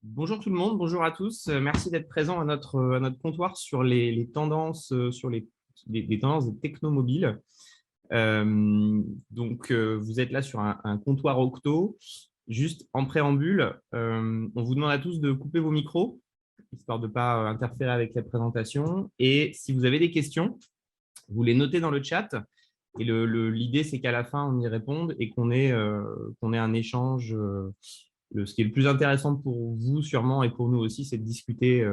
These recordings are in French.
Bonjour tout le monde, bonjour à tous. Merci d'être présents à notre comptoir sur les tendances, sur les tendances des technomobiles. Vous êtes là sur un comptoir Octo. Juste en préambule, on vous demande à tous de couper vos micros, histoire de ne pas interférer avec la présentation. Et si vous avez des questions, vous les notez dans le chat. Et l'idée, c'est qu'à la fin, on y réponde et qu'on ait un échange. Ce qui est le plus intéressant pour vous, sûrement, et pour nous aussi, c'est de discuter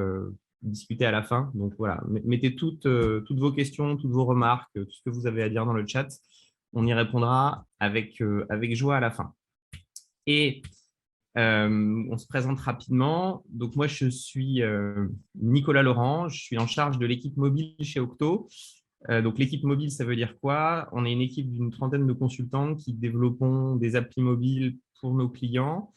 à la fin. Donc voilà, mettez toutes vos questions, toutes vos remarques, tout ce que vous avez à dire dans le chat. On y répondra avec joie à la fin. Et on se présente rapidement. Donc moi, je suis Nicolas Laurent, je suis en charge de l'équipe mobile chez Octo. Donc l'équipe mobile, ça veut dire quoi? On est une équipe d'une trentaine de consultants qui développons des applis mobiles pour nos clients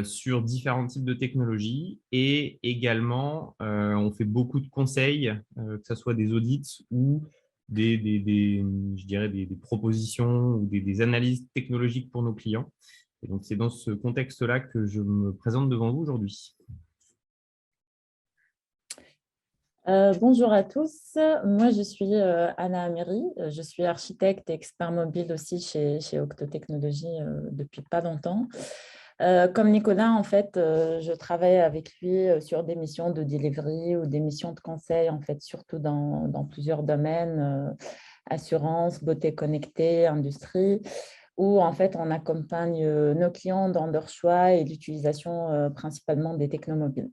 sur différents types de technologies et également, on fait beaucoup de conseils, que ce soit des audits ou je dirais des propositions ou des analyses technologiques pour nos clients. Et donc, c'est dans ce contexte-là que je me présente devant vous aujourd'hui. Bonjour à tous, moi je suis Anna Amiri, je suis architecte et expert mobile aussi chez Octo Technologies depuis pas longtemps. Comme Nicolas, en fait, je travaille avec lui sur des missions de delivery ou des missions de conseil, en fait, surtout dans plusieurs domaines, assurance, beauté connectée, industrie, où en fait on accompagne nos clients dans leur choix et l'utilisation principalement des technomobiles.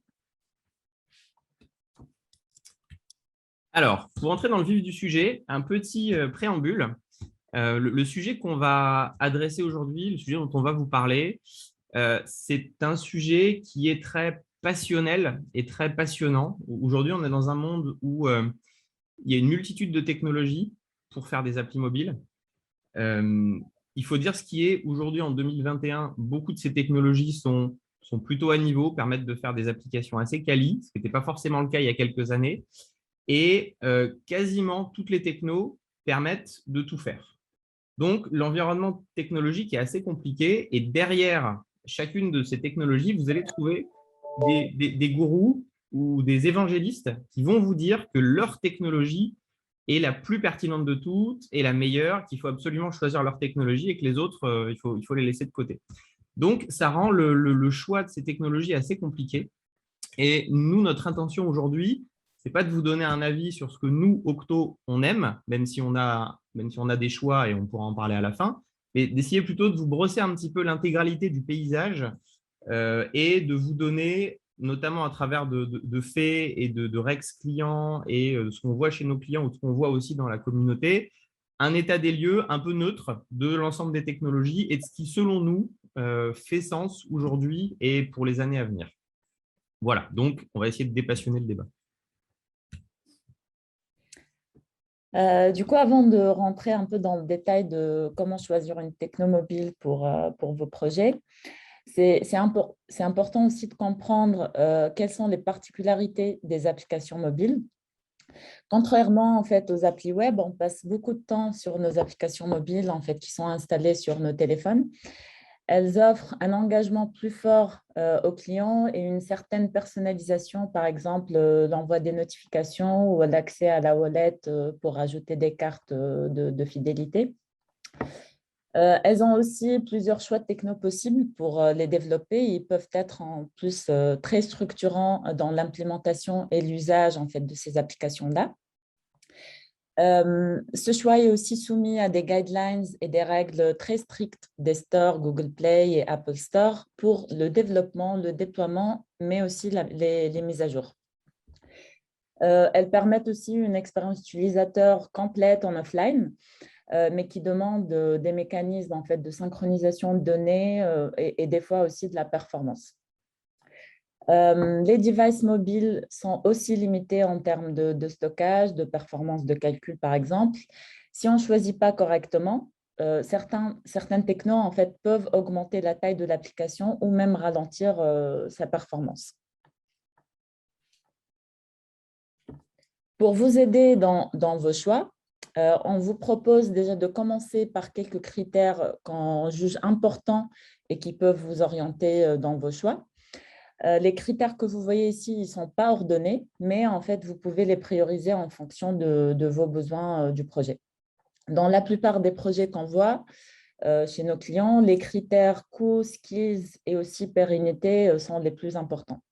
Alors, pour entrer dans le vif du sujet, un petit préambule. Le sujet qu'on va adresser aujourd'hui, le sujet dont on va vous parler, c'est un sujet qui est très passionnel et très passionnant. Aujourd'hui, on est dans un monde où il y a une multitude de technologies pour faire des applis mobiles. Il faut dire ce qui est aujourd'hui en 2021, beaucoup de ces technologies sont plutôt à niveau, permettent de faire des applications assez quali, ce qui n'était pas forcément le cas il y a quelques années. Et quasiment toutes les technos permettent de tout faire. Donc, l'environnement technologique est assez compliqué et derrière chacune de ces technologies, vous allez trouver des gourous ou des évangélistes qui vont vous dire que leur technologie est la plus pertinente de toutes et la meilleure, qu'il faut absolument choisir leur technologie et que les autres, il faut les laisser de côté. Donc, ça rend le choix de ces technologies assez compliqué. Et nous, notre intention aujourd'hui, c'est pas de vous donner un avis sur ce que nous, Octo, on aime, même si on a des choix et on pourra en parler à la fin, mais d'essayer plutôt de vous brosser un petit peu l'intégralité du paysage et de vous donner, notamment à travers de faits et de Rex clients et de ce qu'on voit chez nos clients ou de ce qu'on voit aussi dans la communauté, un état des lieux un peu neutre de l'ensemble des technologies et de ce qui, selon nous, fait sens aujourd'hui et pour les années à venir. Voilà, donc on va essayer de dépassionner le débat. Du coup, avant de rentrer un peu dans le détail de comment choisir une technomobile pour vos projets, c'est important aussi de comprendre quelles sont les particularités des applications mobiles. Contrairement en fait, aux applis web, on passe beaucoup de temps sur nos applications mobiles en fait, qui sont installées sur nos téléphones. Elles offrent un engagement plus fort aux clients et une certaine personnalisation, par exemple l'envoi des notifications ou l'accès à la wallet pour ajouter des cartes de fidélité. Elles ont aussi plusieurs choix de techno possibles pour les développer. Ils peuvent être en plus très structurants dans l'implémentation et l'usage en fait, de ces applications-là. Ce choix est aussi soumis à des guidelines et des règles très strictes des stores Google Play et Apple Store pour le développement, le déploiement, mais aussi les mises à jour. Elles permettent aussi une expérience utilisateur complète en offline, mais qui demande des mécanismes en fait, de synchronisation de données et des fois aussi de la performance. Les devices mobiles sont aussi limités en termes de stockage, de performance de calcul, par exemple. Si on ne choisit pas correctement, certaines technos en fait, peuvent augmenter la taille de l'application ou même ralentir sa performance. Pour vous aider dans vos choix, on vous propose déjà de commencer par quelques critères qu'on juge importants et qui peuvent vous orienter dans vos choix. Les critères que vous voyez ici, ils ne sont pas ordonnés, mais en fait, vous pouvez les prioriser en fonction de vos besoins du projet. Dans la plupart des projets qu'on voit chez nos clients, les critères coût, skills et aussi pérennité sont les plus importants.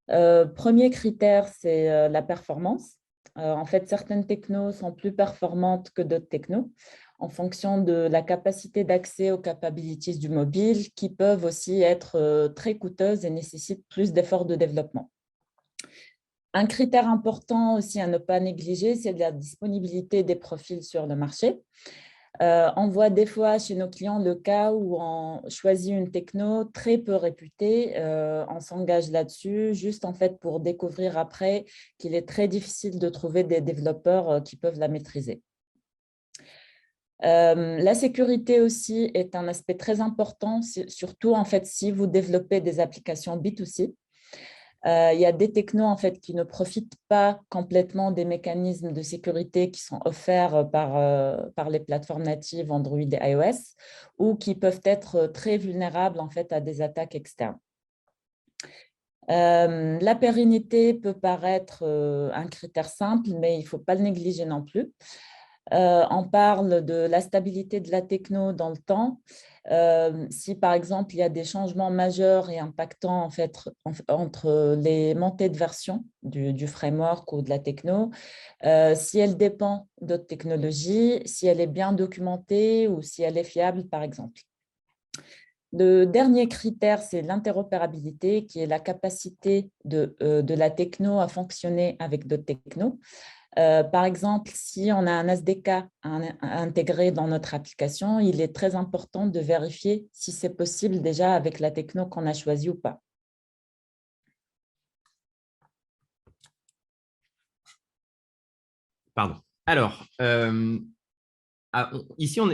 Premier critère, c'est la performance. En fait, certaines technos sont plus performantes que d'autres technos en fonction de la capacité d'accès aux capabilities du mobile qui peuvent aussi être très coûteuses et nécessitent plus d'efforts de développement. Un critère important aussi à ne pas négliger, c'est la disponibilité des profils sur le marché. On voit des fois chez nos clients le cas où on choisit une techno très peu réputée, on s'engage là-dessus juste en fait pour découvrir après qu'il est très difficile de trouver des développeurs qui peuvent la maîtriser. La sécurité aussi est un aspect très important, surtout en fait si vous développez des applications B2C. Il y a des technos en fait, qui ne profitent pas complètement des mécanismes de sécurité qui sont offerts par les plateformes natives Android et iOS ou qui peuvent être très vulnérables en fait, à des attaques externes. La pérennité peut paraître un critère simple, mais il ne faut pas le négliger non plus. On parle de la stabilité de la techno dans le temps. Si par exemple il y a des changements majeurs et impactants en fait, entre les montées de version du framework ou de la techno, si elle dépend d'autres technologies, si elle est bien documentée ou si elle est fiable par exemple. Le dernier critère, c'est l'interopérabilité, qui est la capacité de la techno à fonctionner avec d'autres technos. Par exemple, si on a un SDK intégré dans notre application, il est très important de vérifier si c'est possible déjà avec la techno qu'on a choisie ou pas. Pardon. Alors, ici, on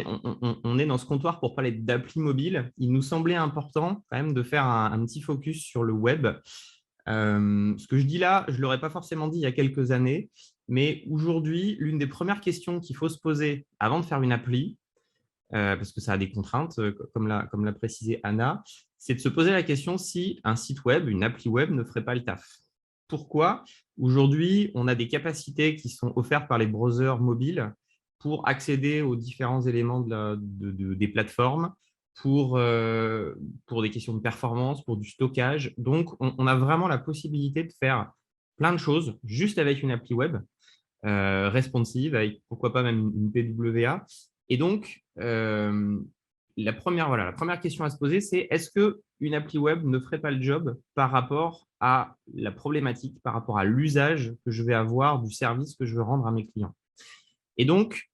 est dans ce comptoir pour parler d'appli mobile. Il nous semblait important quand même de faire un petit focus sur le web. Ce que je dis là, je ne l'aurais pas forcément dit il y a quelques années, mais aujourd'hui, l'une des premières questions qu'il faut se poser avant de faire une appli, parce que ça a des contraintes, comme l'a précisé Anna, c'est de se poser la question si un site web, une appli web ne ferait pas le taf. Pourquoi? Aujourd'hui, on a des capacités qui sont offertes par les browsers mobiles pour accéder aux différents éléments des plateformes, pour des questions de performance, pour du stockage. Donc, on a vraiment la possibilité de faire plein de choses juste avec une appli web responsive, avec pourquoi pas même une PWA. Et donc, la première question à se poser, c'est est-ce qu'une appli web ne ferait pas le job par rapport à la problématique, par rapport à l'usage que je vais avoir du service que je veux rendre à mes clients. Et donc,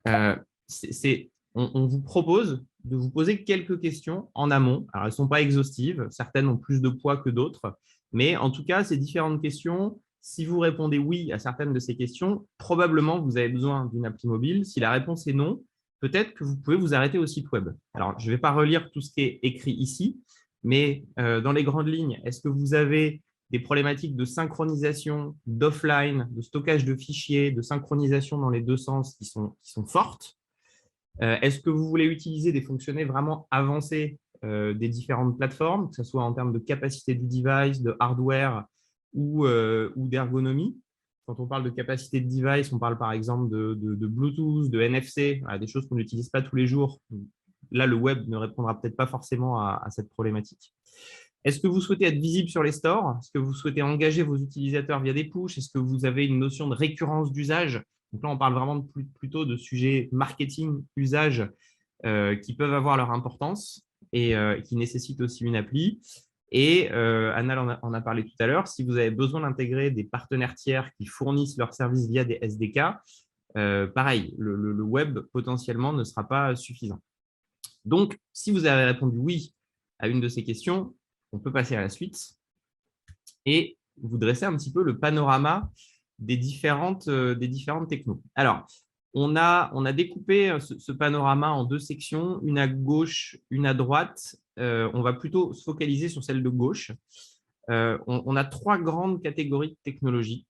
on vous propose de vous poser quelques questions en amont. Alors, elles ne sont pas exhaustives, certaines ont plus de poids que d'autres, mais en tout cas, ces différentes questions, si vous répondez oui à certaines de ces questions, probablement vous avez besoin d'une appli mobile. Si la réponse est non, peut-être que vous pouvez vous arrêter au site web. Alors, je ne vais pas relire tout ce qui est écrit ici, mais dans les grandes lignes, est-ce que vous avez des problématiques de synchronisation, d'offline, de stockage de fichiers, de synchronisation dans les deux sens qui sont fortes? Est-ce que vous voulez utiliser des fonctionnalités vraiment avancées des différentes plateformes, que ce soit en termes de capacité du device, de hardware ou d'ergonomie? Quand on parle de capacité de device, on parle par exemple de Bluetooth, de NFC, des choses qu'on n'utilise pas tous les jours. Là, le web ne répondra peut-être pas forcément à cette problématique. Est-ce que vous souhaitez être visible sur les stores? Est-ce que vous souhaitez engager vos utilisateurs via des pushs? Est-ce que vous avez une notion de récurrence d'usage? Donc là, on parle vraiment plutôt de sujets marketing, usage qui peuvent avoir leur importance et qui nécessitent aussi une appli. Et Anna en a parlé tout à l'heure, si vous avez besoin d'intégrer des partenaires tiers qui fournissent leurs services via des SDK, pareil, le web potentiellement ne sera pas suffisant. Donc, si vous avez répondu oui à une de ces questions, on peut passer à la suite et vous dresser un petit peu le panorama des différentes technos. Alors, on a découpé ce panorama en deux sections, une à gauche, une à droite. On va plutôt se focaliser sur celle de gauche. On a trois grandes catégories de technologies.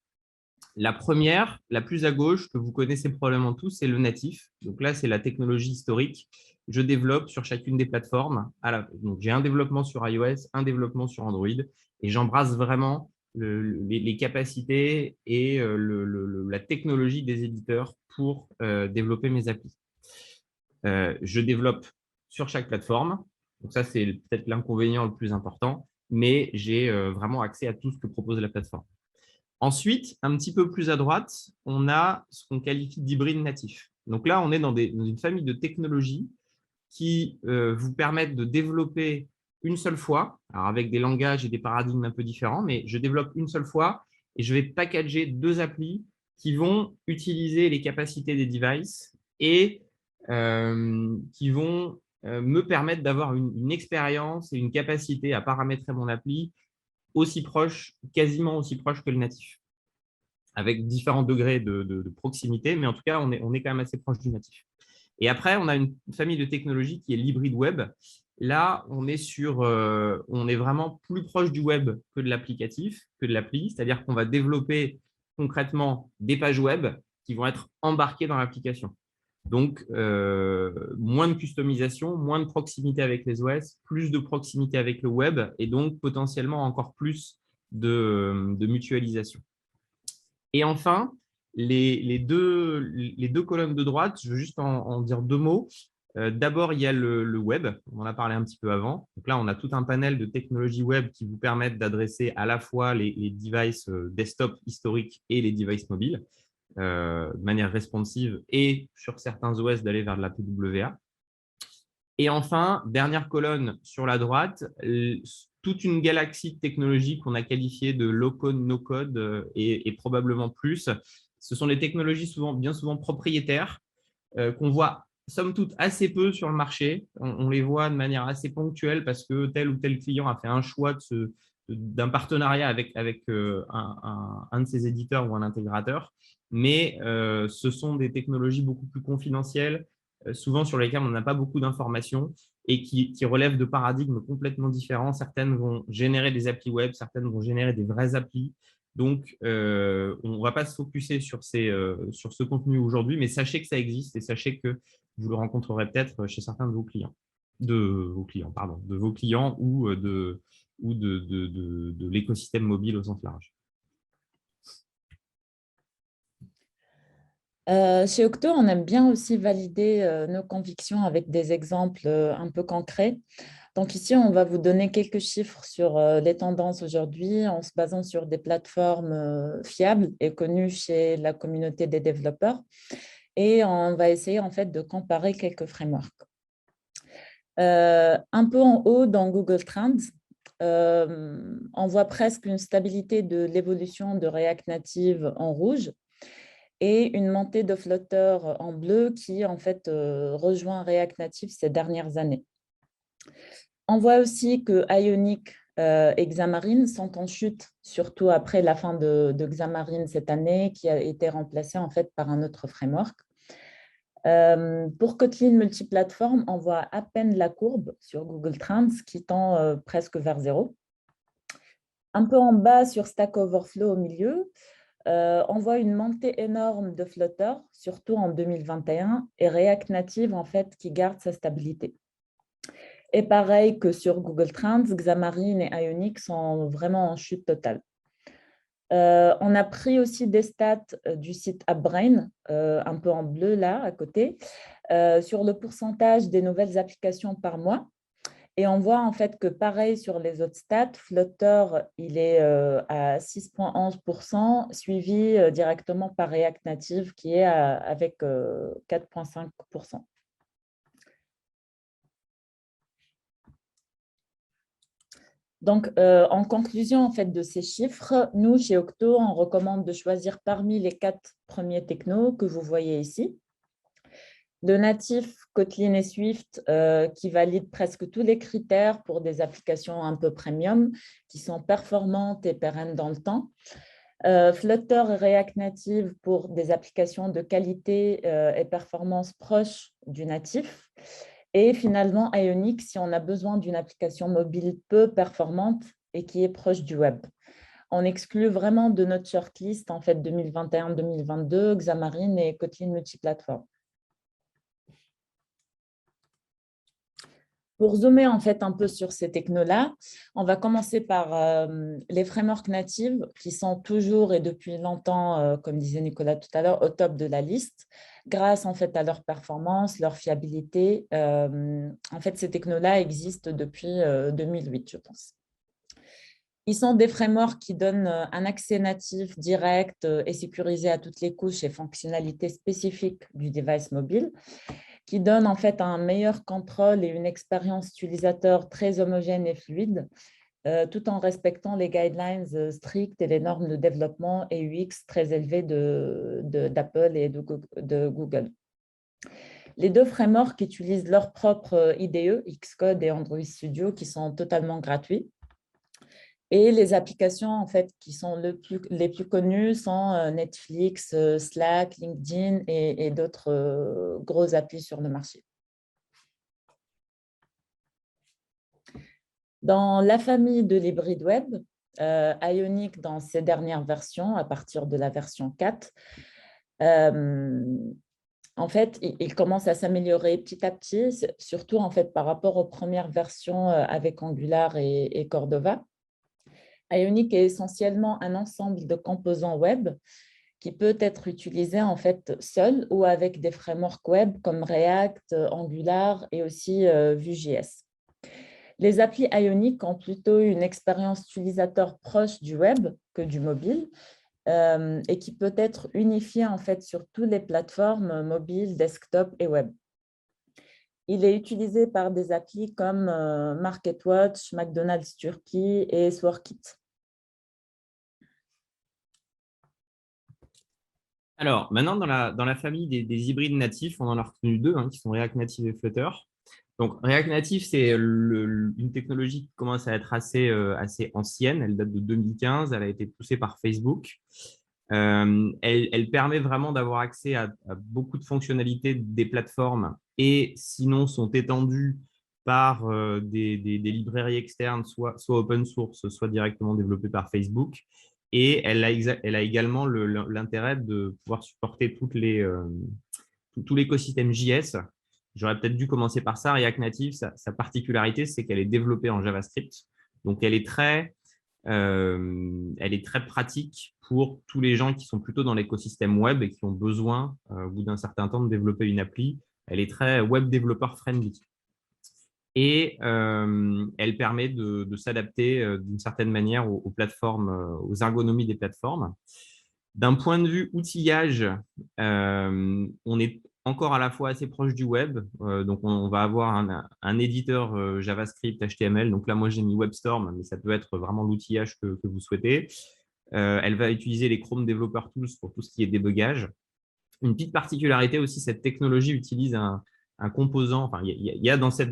La première, la plus à gauche, que vous connaissez probablement tous, c'est le natif. Donc là, c'est la technologie historique. je développe sur chacune des plateformes. Donc, j'ai un développement sur iOS, un développement sur Android, et j'embrasse vraiment les capacités et la technologie des éditeurs pour développer mes applis. Je développe sur chaque plateforme. Donc ça, c'est peut-être l'inconvénient le plus important, mais j'ai vraiment accès à tout ce que propose la plateforme. Ensuite, un petit peu plus à droite, on a ce qu'on qualifie d'hybride natif. Donc là, on est dans une famille de technologies qui vous permettent de développer une seule fois, alors avec des langages et des paradigmes un peu différents, mais je développe une seule fois et je vais packager deux applis qui vont utiliser les capacités des devices et qui vont me permettre d'avoir une expérience et une capacité à paramétrer mon appli aussi proche, quasiment aussi proche que le natif, avec différents degrés de proximité, mais en tout cas, on est quand même assez proche du natif. Et après, on a une famille de technologies qui est l'hybride web. Là, on est vraiment plus proche du web que de l'applicatif, que de l'appli, c'est-à-dire qu'on va développer concrètement des pages web qui vont être embarquées dans l'application. Donc, moins de customisation, moins de proximité avec les OS, plus de proximité avec le web et donc potentiellement encore plus de mutualisation. Et enfin, les deux colonnes de droite, je veux juste en dire deux mots. D'abord, il y a le web, on en a parlé un petit peu avant. Donc là, on a tout un panel de technologies web qui vous permettent d'adresser à la fois les devices desktop historiques et les devices mobiles de manière responsive et sur certains OS d'aller vers de la PWA. Et enfin, dernière colonne sur la droite, toute une galaxie de technologies qu'on a qualifiées de low-code, no-code et probablement plus. Ce sont des technologies bien souvent propriétaires qu'on voit somme toute assez peu sur le marché. On les voit de manière assez ponctuelle parce que tel ou tel client a fait un choix d'un partenariat avec un de ses éditeurs ou un intégrateur. Mais ce sont des technologies beaucoup plus confidentielles, souvent sur lesquelles on n'a pas beaucoup d'informations et qui relèvent de paradigmes complètement différents. Certaines vont générer des applis web, certaines vont générer des vraies applis. Donc, on ne va pas se focuser sur ce contenu aujourd'hui, mais sachez que ça existe et sachez que vous le rencontrerez peut-être chez certains de vos clients, de vos clients ou de l'écosystème mobile au sens large. Chez Octo, on aime bien aussi valider nos convictions avec des exemples un peu concrets. Donc ici, on va vous donner quelques chiffres sur les tendances aujourd'hui en se basant sur des plateformes fiables et connues chez la communauté des développeurs. Et on va essayer en fait de comparer quelques frameworks. Un peu en haut dans Google Trends, on voit presque une stabilité de l'évolution de React Native en rouge et une montée de Flutter en bleu qui en fait rejoint React Native ces dernières années. On voit aussi que Ionic et Xamarin sont en chute, surtout après la fin de Xamarin cette année, qui a été remplacé en fait par un autre framework. Pour Kotlin multiplateforme, on voit à peine la courbe sur Google Trends qui tend presque vers zéro. Un peu en bas sur Stack Overflow au milieu, on voit une montée énorme de Flutter, surtout en 2021, et React Native en fait qui garde sa stabilité. Et pareil que sur Google Trends, Xamarin et Ionic sont vraiment en chute totale. On a pris aussi des stats du site AppBrain, un peu en bleu là à côté, sur le pourcentage des nouvelles applications par mois. Et on voit en fait que pareil sur les autres stats, Flutter, il est à 6,11%, suivi directement par React Native qui est avec 4,5%. Donc, en conclusion en fait, de ces chiffres, nous, chez Octo, on recommande de choisir parmi les 4 premiers technos que vous voyez ici. Le natif Kotlin et Swift qui valide presque tous les critères pour des applications un peu premium, qui sont performantes et pérennes dans le temps. Flutter et React Native pour des applications de qualité et performance proches du natif. Et finalement, Ionic, si on a besoin d'une application mobile peu performante et qui est proche du web. On exclut vraiment de notre shortlist en fait 2021-2022 Xamarin et Kotlin multiplateforme. Pour zoomer en fait un peu sur ces technos-là, on va commencer par les frameworks natives qui sont toujours et depuis longtemps, comme disait Nicolas tout à l'heure, au top de la liste grâce en fait à leur performance, leur fiabilité. En fait, ces technos-là existent depuis 2008, je pense. Ils sont des frameworks qui donnent un accès natif direct et sécurisé à toutes les couches et fonctionnalités spécifiques du device mobile, qui donnent en fait un meilleur contrôle et une expérience utilisateur très homogène et fluide, tout en respectant les guidelines strictes et les normes de développement et UX très élevées d'Apple et de Google. Les deux frameworks utilisent leur propre IDE, Xcode et Android Studio, qui sont totalement gratuits. Et les applications en fait, qui sont les plus connues sont Netflix, Slack, LinkedIn et d'autres grosses applis sur le marché. Dans la famille de l'hybride web, Ionic, dans ses dernières versions, à partir de la version 4, en fait, il commence à s'améliorer petit à petit, surtout en fait, par rapport aux premières versions avec Angular et Cordova. Ionic est essentiellement un ensemble de composants web qui peut être utilisé en fait seul ou avec des frameworks web comme React, Angular et aussi Vue.js. Les applis Ionic ont plutôt une expérience utilisateur proche du web que du mobile et qui peut être unifiée en fait sur toutes les plateformes mobiles, desktop et web. Il est utilisé par des applis comme MarketWatch, McDonald's Turkey et Sworkit. Alors, maintenant, dans la famille des hybrides natifs, on en a retenu deux, hein, qui sont React Native et Flutter. Donc, React Native, c'est une technologie qui commence à être assez ancienne. Elle date de 2015. Elle a été poussée par Facebook. Elle permet vraiment d'avoir accès à beaucoup de fonctionnalités des plateformes et sinon sont étendues par des librairies externes, soit open source, soit directement développées par Facebook. Et elle a également l'intérêt de pouvoir supporter tout l'écosystème JS. J'aurais peut-être dû commencer par ça. React Native, sa particularité, c'est qu'elle est développée en JavaScript. Donc, elle est très pratique pour tous les gens qui sont plutôt dans l'écosystème web et qui ont besoin, au bout d'un certain temps, de développer une appli. Elle est très web developer friendly. Et elle permet de s'adapter d'une certaine manière aux plateformes, aux ergonomies des plateformes. D'un point de vue outillage, on est encore à la fois assez proche du web. Donc, on va avoir un éditeur JavaScript, HTML. Donc là, moi, j'ai mis WebStorm, mais ça peut être vraiment l'outillage que vous souhaitez. Elle va utiliser les Chrome Developer Tools pour tout ce qui est débugage. Une petite particularité aussi, cette technologie utilise un composant. Enfin, il y a dans ce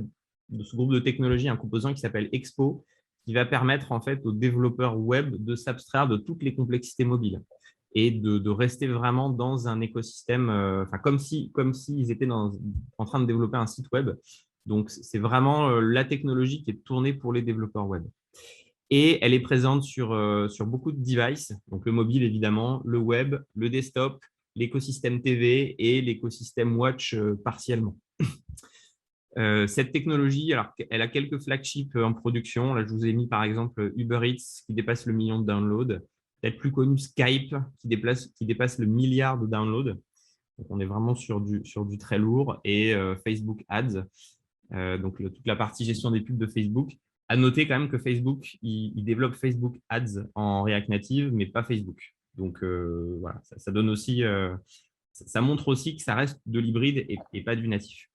groupe de technologies un composant qui s'appelle Expo, qui va permettre en fait aux développeurs web de s'abstraire de toutes les complexités mobiles et de rester vraiment dans un écosystème, comme s'ils étaient en train de développer un site web. Donc, c'est vraiment la technologie qui est tournée pour les développeurs web. Et elle est présente sur beaucoup de devices, donc le mobile évidemment, le web, le desktop, l'écosystème TV et l'écosystème Watch partiellement. Cette technologie, alors, elle a quelques flagships en production. Là, je vous ai mis par exemple Uber Eats qui dépasse le million de downloads. Peut-être plus connu Skype qui dépasse le milliard de downloads. Donc, on est vraiment sur du très lourd. Et Facebook Ads, donc toute la partie gestion des pubs de Facebook. À noter quand même que Facebook, il développe Facebook Ads en React Native, mais pas Facebook. Donc voilà, ça donne aussi, ça montre aussi que ça reste de l'hybride et pas du natif.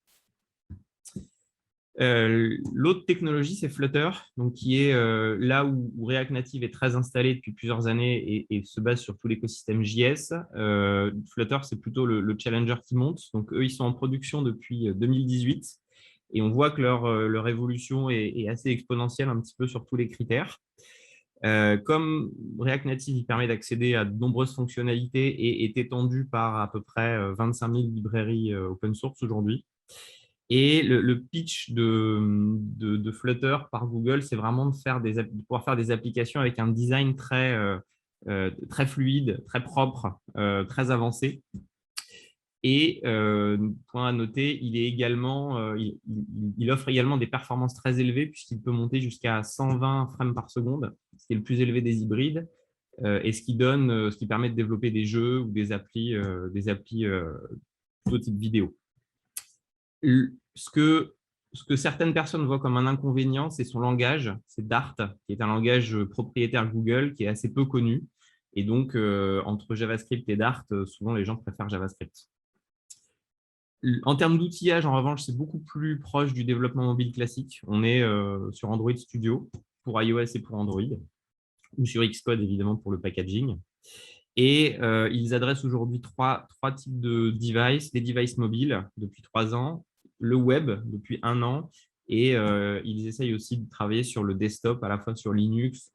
L'autre technologie, c'est Flutter, donc qui est là où React Native est très installé depuis plusieurs années et se base sur tout l'écosystème JS. Flutter, c'est plutôt le challenger qui monte. Donc, eux, ils sont en production depuis 2018 et on voit que leur évolution est assez exponentielle un petit peu sur tous les critères. Comme React Native il permet d'accéder à de nombreuses fonctionnalités et est étendu par à peu près 25 000 librairies open source aujourd'hui. Et le pitch de Flutter par Google, c'est vraiment de pouvoir faire des applications avec un design très fluide, très propre, très avancé. Et point à noter, il offre également des performances très élevées puisqu'il peut monter jusqu'à 120 frames par seconde, ce qui est le plus élevé des hybrides, et ce qui permet de développer des jeux ou des applis tout type vidéo. Ce que certaines personnes voient comme un inconvénient, c'est son langage, c'est Dart, qui est un langage propriétaire Google qui est assez peu connu. Et donc, entre JavaScript et Dart, souvent les gens préfèrent JavaScript. En termes d'outillage, en revanche, c'est beaucoup plus proche du développement mobile classique. On est sur Android Studio pour iOS et pour Android, ou sur Xcode, évidemment, pour le packaging. Et ils adressent aujourd'hui trois types de devices. Les devices mobiles depuis 3 ans, le web depuis 1 an, et ils essayent aussi de travailler sur le desktop, à la fois sur Linux,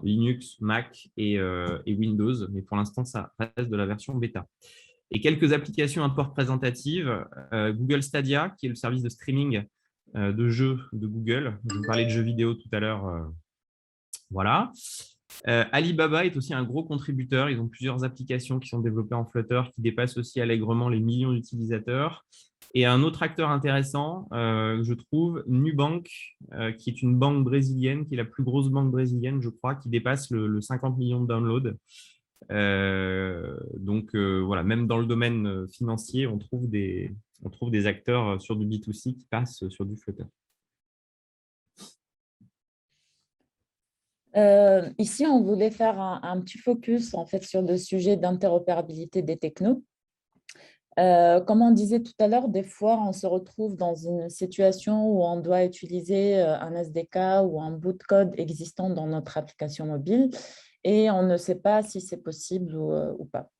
Linux, Mac et Windows. Mais pour l'instant, ça reste de la version bêta. Et quelques applications un peu représentatives. Google Stadia, qui est le service de streaming de jeux de Google. Je vous parlais de jeux vidéo tout à l'heure. Voilà. Alibaba est aussi un gros contributeur. Ils ont plusieurs applications qui sont développées en Flutter qui dépassent aussi allègrement les millions d'utilisateurs. Et un autre acteur intéressant, je trouve, Nubank, qui est une banque brésilienne, qui est la plus grosse banque brésilienne, je crois, qui dépasse le 50 millions de downloads. Donc, voilà, même dans le domaine financier, on trouve des acteurs sur du B2C qui passent sur du Flutter. Ici, on voulait faire un petit focus en fait, sur le sujet d'interopérabilité des technos. Comme on disait tout à l'heure, des fois, on se retrouve dans une situation où on doit utiliser un SDK ou un bout de code existant dans notre application mobile et on ne sait pas si c'est possible ou pas.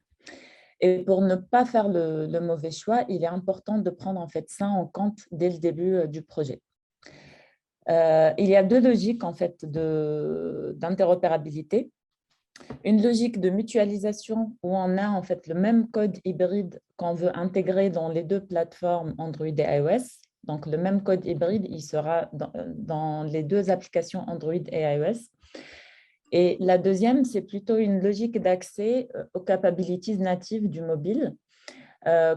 Et pour ne pas faire le mauvais choix, il est important de prendre en fait, ça en compte dès le début du projet. Il y a 2 logiques en fait, d'interopérabilité. Une logique de mutualisation où on a en fait le même code hybride qu'on veut intégrer dans les 2 plateformes Android et iOS. Donc, le même code hybride, il sera dans les 2 applications Android et iOS. Et la deuxième, c'est plutôt une logique d'accès aux capabilities natives du mobile,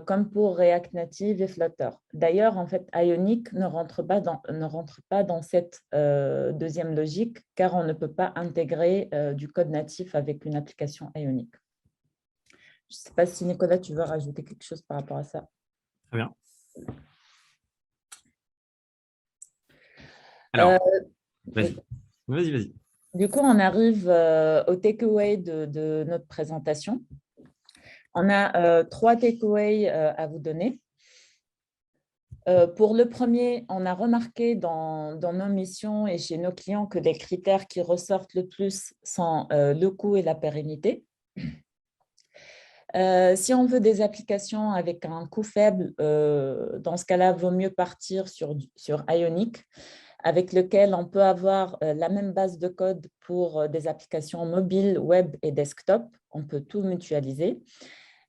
comme pour React Native et Flutter. D'ailleurs, en fait, Ionic ne rentre pas dans cette deuxième logique, car on ne peut pas intégrer du code natif avec une application Ionic. Je ne sais pas si, Nicolas, tu veux rajouter quelque chose par rapport à ça. Très bien. Alors, vas-y. Du coup, on arrive au takeaway de notre présentation. On a 3 takeaways à vous donner. Pour le premier, on a remarqué dans nos missions et chez nos clients que les critères qui ressortent le plus sont le coût et la pérennité. Si on veut des applications avec un coût faible, dans ce cas-là, il vaut mieux partir sur Ionic, avec lequel on peut avoir la même base de code pour des applications mobiles, web et desktop. On peut tout mutualiser.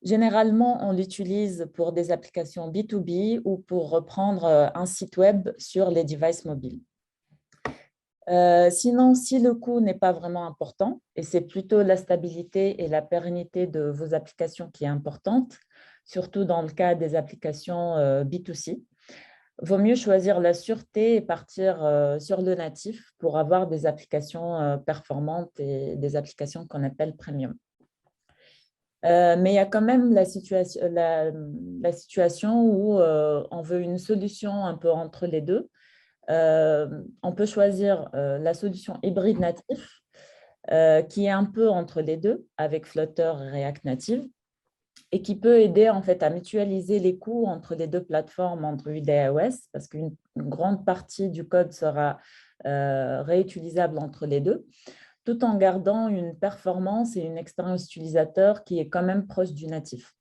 Généralement, on l'utilise pour des applications B2B ou pour reprendre un site web sur les devices mobiles. Sinon, si le coût n'est pas vraiment important, et c'est plutôt la stabilité et la pérennité de vos applications qui est importante, surtout dans le cas des applications B2C, vaut mieux choisir la sûreté et partir sur le natif pour avoir des applications performantes et des applications qu'on appelle premium. Mais il y a quand même la situation où on veut une solution un peu entre les deux. On peut choisir la solution hybride natif, qui est un peu entre les deux, avec Flutter et React Native, et qui peut aider en fait, à mutualiser les coûts entre les 2 plateformes Android et iOS, parce qu'une grande partie du code sera réutilisable entre les deux, tout en gardant une performance et une expérience utilisateur qui est quand même proche du natif.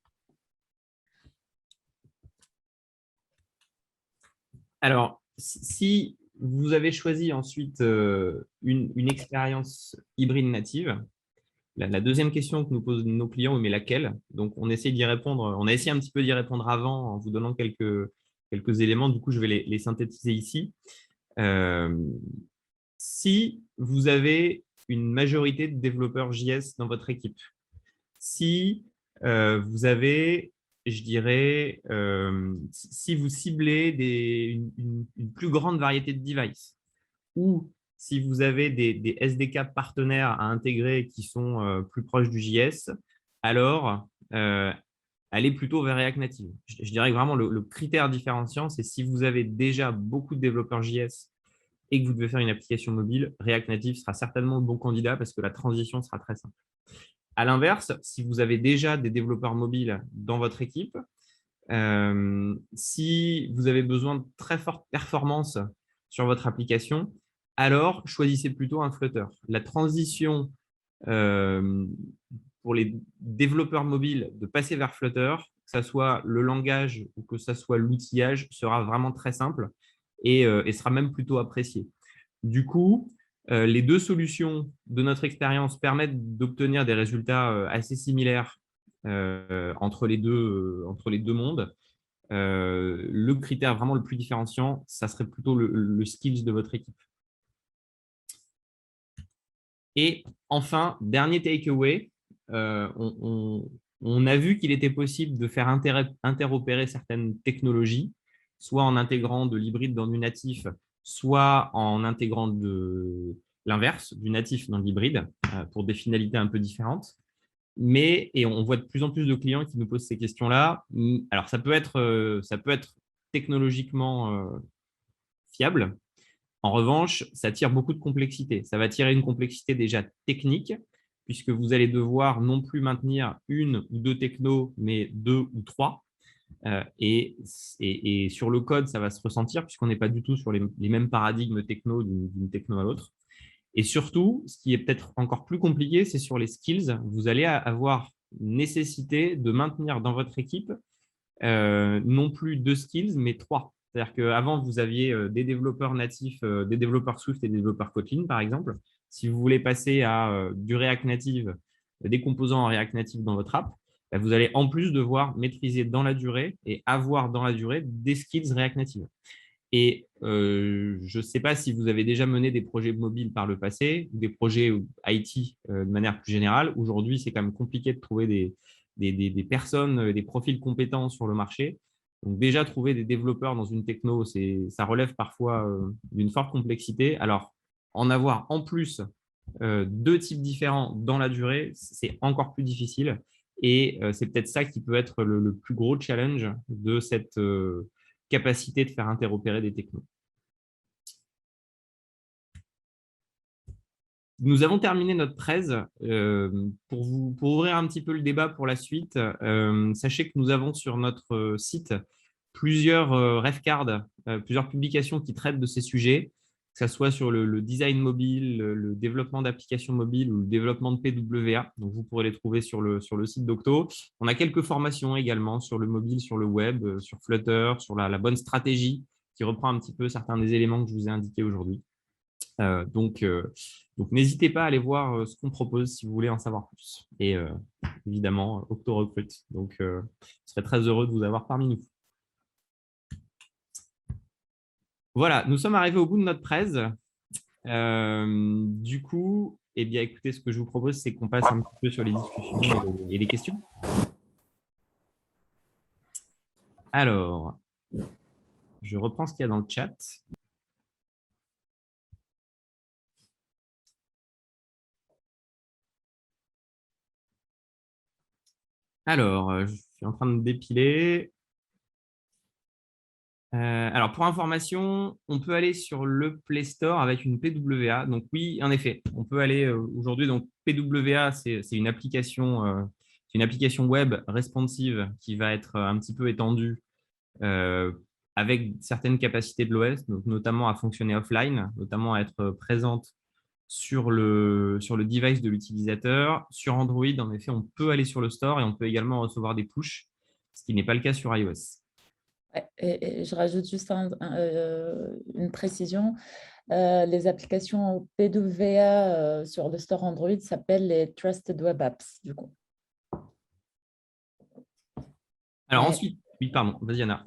Alors, si vous avez choisi ensuite une expérience hybride native, la deuxième question que nous posent nos clients, mais laquelle? Donc, on essaie d'y répondre. On a essayé un petit peu d'y répondre avant en vous donnant quelques éléments. Du coup, je vais les synthétiser ici. Si vous avez une majorité de développeurs JS dans votre équipe, si vous avez je dirais, si vous ciblez une plus grande variété de devices ou si vous avez des SDK partenaires à intégrer qui sont plus proches du JS, alors allez plutôt vers React Native. Je dirais que vraiment le critère différenciant, c'est si vous avez déjà beaucoup de développeurs JS et que vous devez faire une application mobile, React Native sera certainement le bon candidat parce que la transition sera très simple. À l'inverse, si vous avez déjà des développeurs mobiles dans votre équipe, si vous avez besoin de très forte performance sur votre application, alors choisissez plutôt un Flutter. La transition pour les développeurs mobiles de passer vers Flutter, que ce soit le langage ou que ce soit l'outillage, sera vraiment très simple et sera même plutôt apprécié. Du coup, les deux solutions de notre expérience permettent d'obtenir des résultats assez similaires entre les deux mondes. Le critère vraiment le plus différenciant, ça serait plutôt le skills de votre équipe. Et enfin, dernier takeaway, on a vu qu'il était possible de faire interopérer certaines technologies, soit en intégrant de l'hybride dans du natif, soit en intégrant l'inverse, du natif dans l'hybride, pour des finalités un peu différentes. Et on voit de plus en plus de clients qui nous posent ces questions-là. Alors, ça peut être technologiquement fiable. En revanche, ça tire beaucoup de complexité. Ça va tirer une complexité déjà technique, puisque vous allez devoir non plus maintenir une ou deux technos, mais deux ou trois. Et sur le code, ça va se ressentir, puisqu'on n'est pas du tout sur les mêmes paradigmes techno d'une techno à l'autre. Et surtout, ce qui est peut-être encore plus compliqué, c'est sur les skills. Vous allez avoir nécessité de maintenir dans votre équipe non plus deux skills, mais trois. C'est-à-dire qu'avant, vous aviez des développeurs natifs, des développeurs Swift et des développeurs Kotlin, par exemple. Si vous voulez passer à du React Native, des composants en React Native dans votre app, vous allez en plus devoir maîtriser dans la durée et avoir dans la durée des skills React Native. Et je ne sais pas si vous avez déjà mené des projets mobiles par le passé ou des projets IT de manière plus générale. Aujourd'hui, c'est quand même compliqué de trouver des personnes, des profils compétents sur le marché. Donc déjà, trouver des développeurs dans une techno, ça relève parfois d'une forte complexité. Alors, en avoir en plus deux types différents dans la durée, c'est encore plus difficile. Et c'est peut-être ça qui peut être le plus gros challenge de cette capacité de faire interopérer des technos. Nous avons terminé notre 13. Pour ouvrir un petit peu le débat pour la suite, sachez que nous avons sur notre site plusieurs ref-cards, plusieurs publications qui traitent de ces sujets, que ce soit sur le design mobile, le développement d'applications mobiles ou le développement de PWA. Donc, vous pourrez les trouver sur le site d'Octo. On a quelques formations également sur le mobile, sur le web, sur Flutter, sur la bonne stratégie qui reprend un petit peu certains des éléments que je vous ai indiqués aujourd'hui. Donc, n'hésitez pas à aller voir ce qu'on propose si vous voulez en savoir plus. Et évidemment, Octo recrute. Donc, je serais très heureux de vous avoir parmi nous. Voilà, nous sommes arrivés au bout de notre 13. Du coup, eh bien, écoutez, ce que je vous propose, c'est qu'on passe un petit peu sur les discussions et les questions. Alors, je reprends ce qu'il y a dans le chat. Alors, je suis en train de dépiler. Alors, pour information, on peut aller sur le Play Store avec une PWA. Donc oui, en effet, on peut aller aujourd'hui. Donc PWA, c'est une application web responsive qui va être un petit peu étendue avec certaines capacités de l'OS, donc notamment à fonctionner offline, notamment à être présente sur le device de l'utilisateur. Sur Android, en effet, on peut aller sur le store et on peut également recevoir des pushs, ce qui n'est pas le cas sur iOS. Et je rajoute juste une précision. Les applications PWA sur le store Android s'appellent les Trusted Web Apps, du coup. Alors ensuite, oui, pardon, vas-y Anna.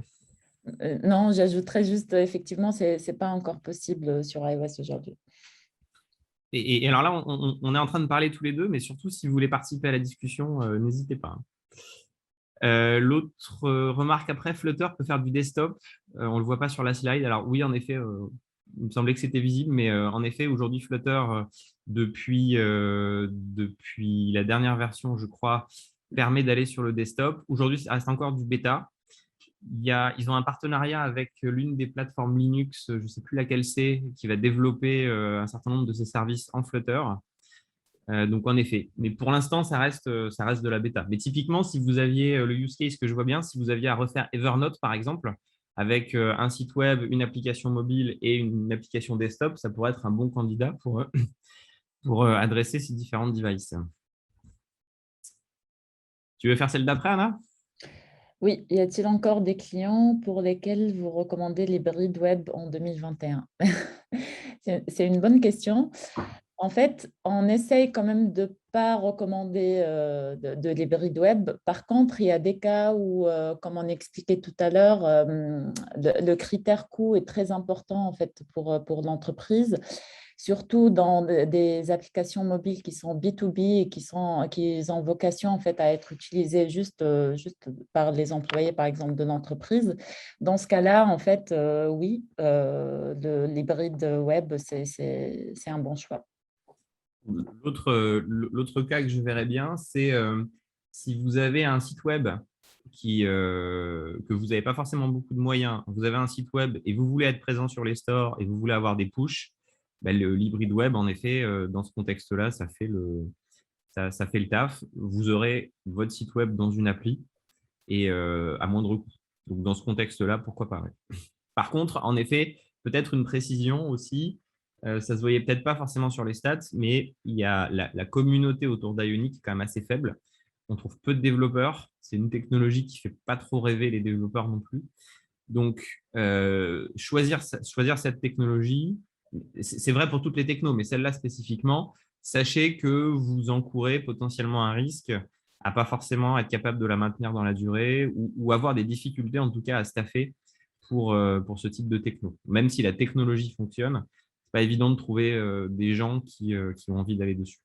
Non, j'ajouterais juste, effectivement, ce n'est pas encore possible sur iOS aujourd'hui. Et alors là, on est en train de parler tous les deux, mais surtout, si vous voulez participer à la discussion, n'hésitez pas. L'autre remarque après, Flutter peut faire du desktop. On ne le voit pas sur la slide. Alors oui, en effet, il me semblait que c'était visible, mais en effet, aujourd'hui, Flutter, depuis la dernière version, je crois, permet d'aller sur le desktop. Aujourd'hui, ça reste encore du bêta. Ils ont un partenariat avec l'une des plateformes Linux, je ne sais plus laquelle c'est, qui va développer un certain nombre de ces services en Flutter. Donc, en effet, mais pour l'instant, ça reste de la bêta. Mais typiquement, si vous aviez le use case que je vois bien, si vous aviez à refaire Evernote, par exemple, avec un site web, une application mobile et une application desktop, ça pourrait être un bon candidat pour adresser ces différentes devices. Tu veux faire celle d'après, Anna? Oui, y a-t-il encore des clients pour lesquels vous recommandez l'hybride web en 2021? C'est une bonne question. En fait, on essaye quand même de ne pas recommander de l'hybride web. Par contre, il y a des cas où, comme on expliquait tout à l'heure, le critère coût est très important en fait, pour l'entreprise, surtout dans des applications mobiles qui sont B2B et qui ont vocation en fait, à être utilisées juste par les employés, par exemple, de l'entreprise. Dans ce cas-là, en fait, oui, l'hybride web, c'est un bon choix. L'autre cas que je verrais bien, c'est si vous avez un site web que vous n'avez pas forcément beaucoup de moyens, vous avez un site web et vous voulez être présent sur les stores et vous voulez avoir des pushs, ben, l'hybride web, en effet, dans ce contexte-là, ça fait le taf. Vous aurez votre site web dans une appli et à moindre coût. Donc, dans ce contexte-là, pourquoi pas, ouais. Par contre, en effet, peut-être une précision aussi, ça se voyait peut-être pas forcément sur les stats, mais il y a la communauté autour d'Ionic qui est quand même assez faible. On trouve peu de développeurs. C'est une technologie qui fait pas trop rêver les développeurs non plus. Donc, choisir cette technologie, c'est vrai pour toutes les technos, mais celle-là spécifiquement, sachez que vous encourez potentiellement un risque à pas forcément être capable de la maintenir dans la durée ou avoir des difficultés en tout cas à staffer pour ce type de techno. Même si la technologie fonctionne, c'est pas évident de trouver des gens qui ont envie d'aller dessus.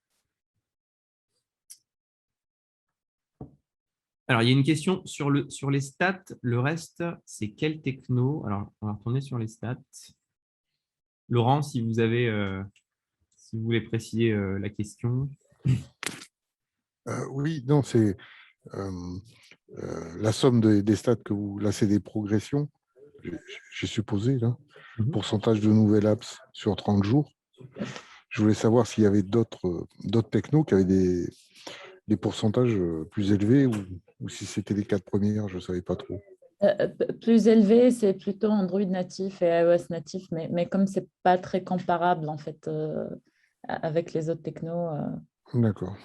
Alors, il y a une question sur les stats. Le reste, c'est quelle techno? Alors, on va retourner sur les stats. Laurent, si vous voulez préciser la question. Oui, non, c'est la somme des stats que vous... Là, c'est des progressions, j'ai supposé, là. Pourcentage de nouvelles apps sur 30 jours. Je voulais savoir s'il y avait d'autres technos qui avaient des pourcentages plus élevés ou si c'était les 4 premières, je ne savais pas trop. Plus élevé, c'est plutôt Android natif et iOS natif, mais comme ce n'est pas très comparable en fait avec les autres technos. D'accord.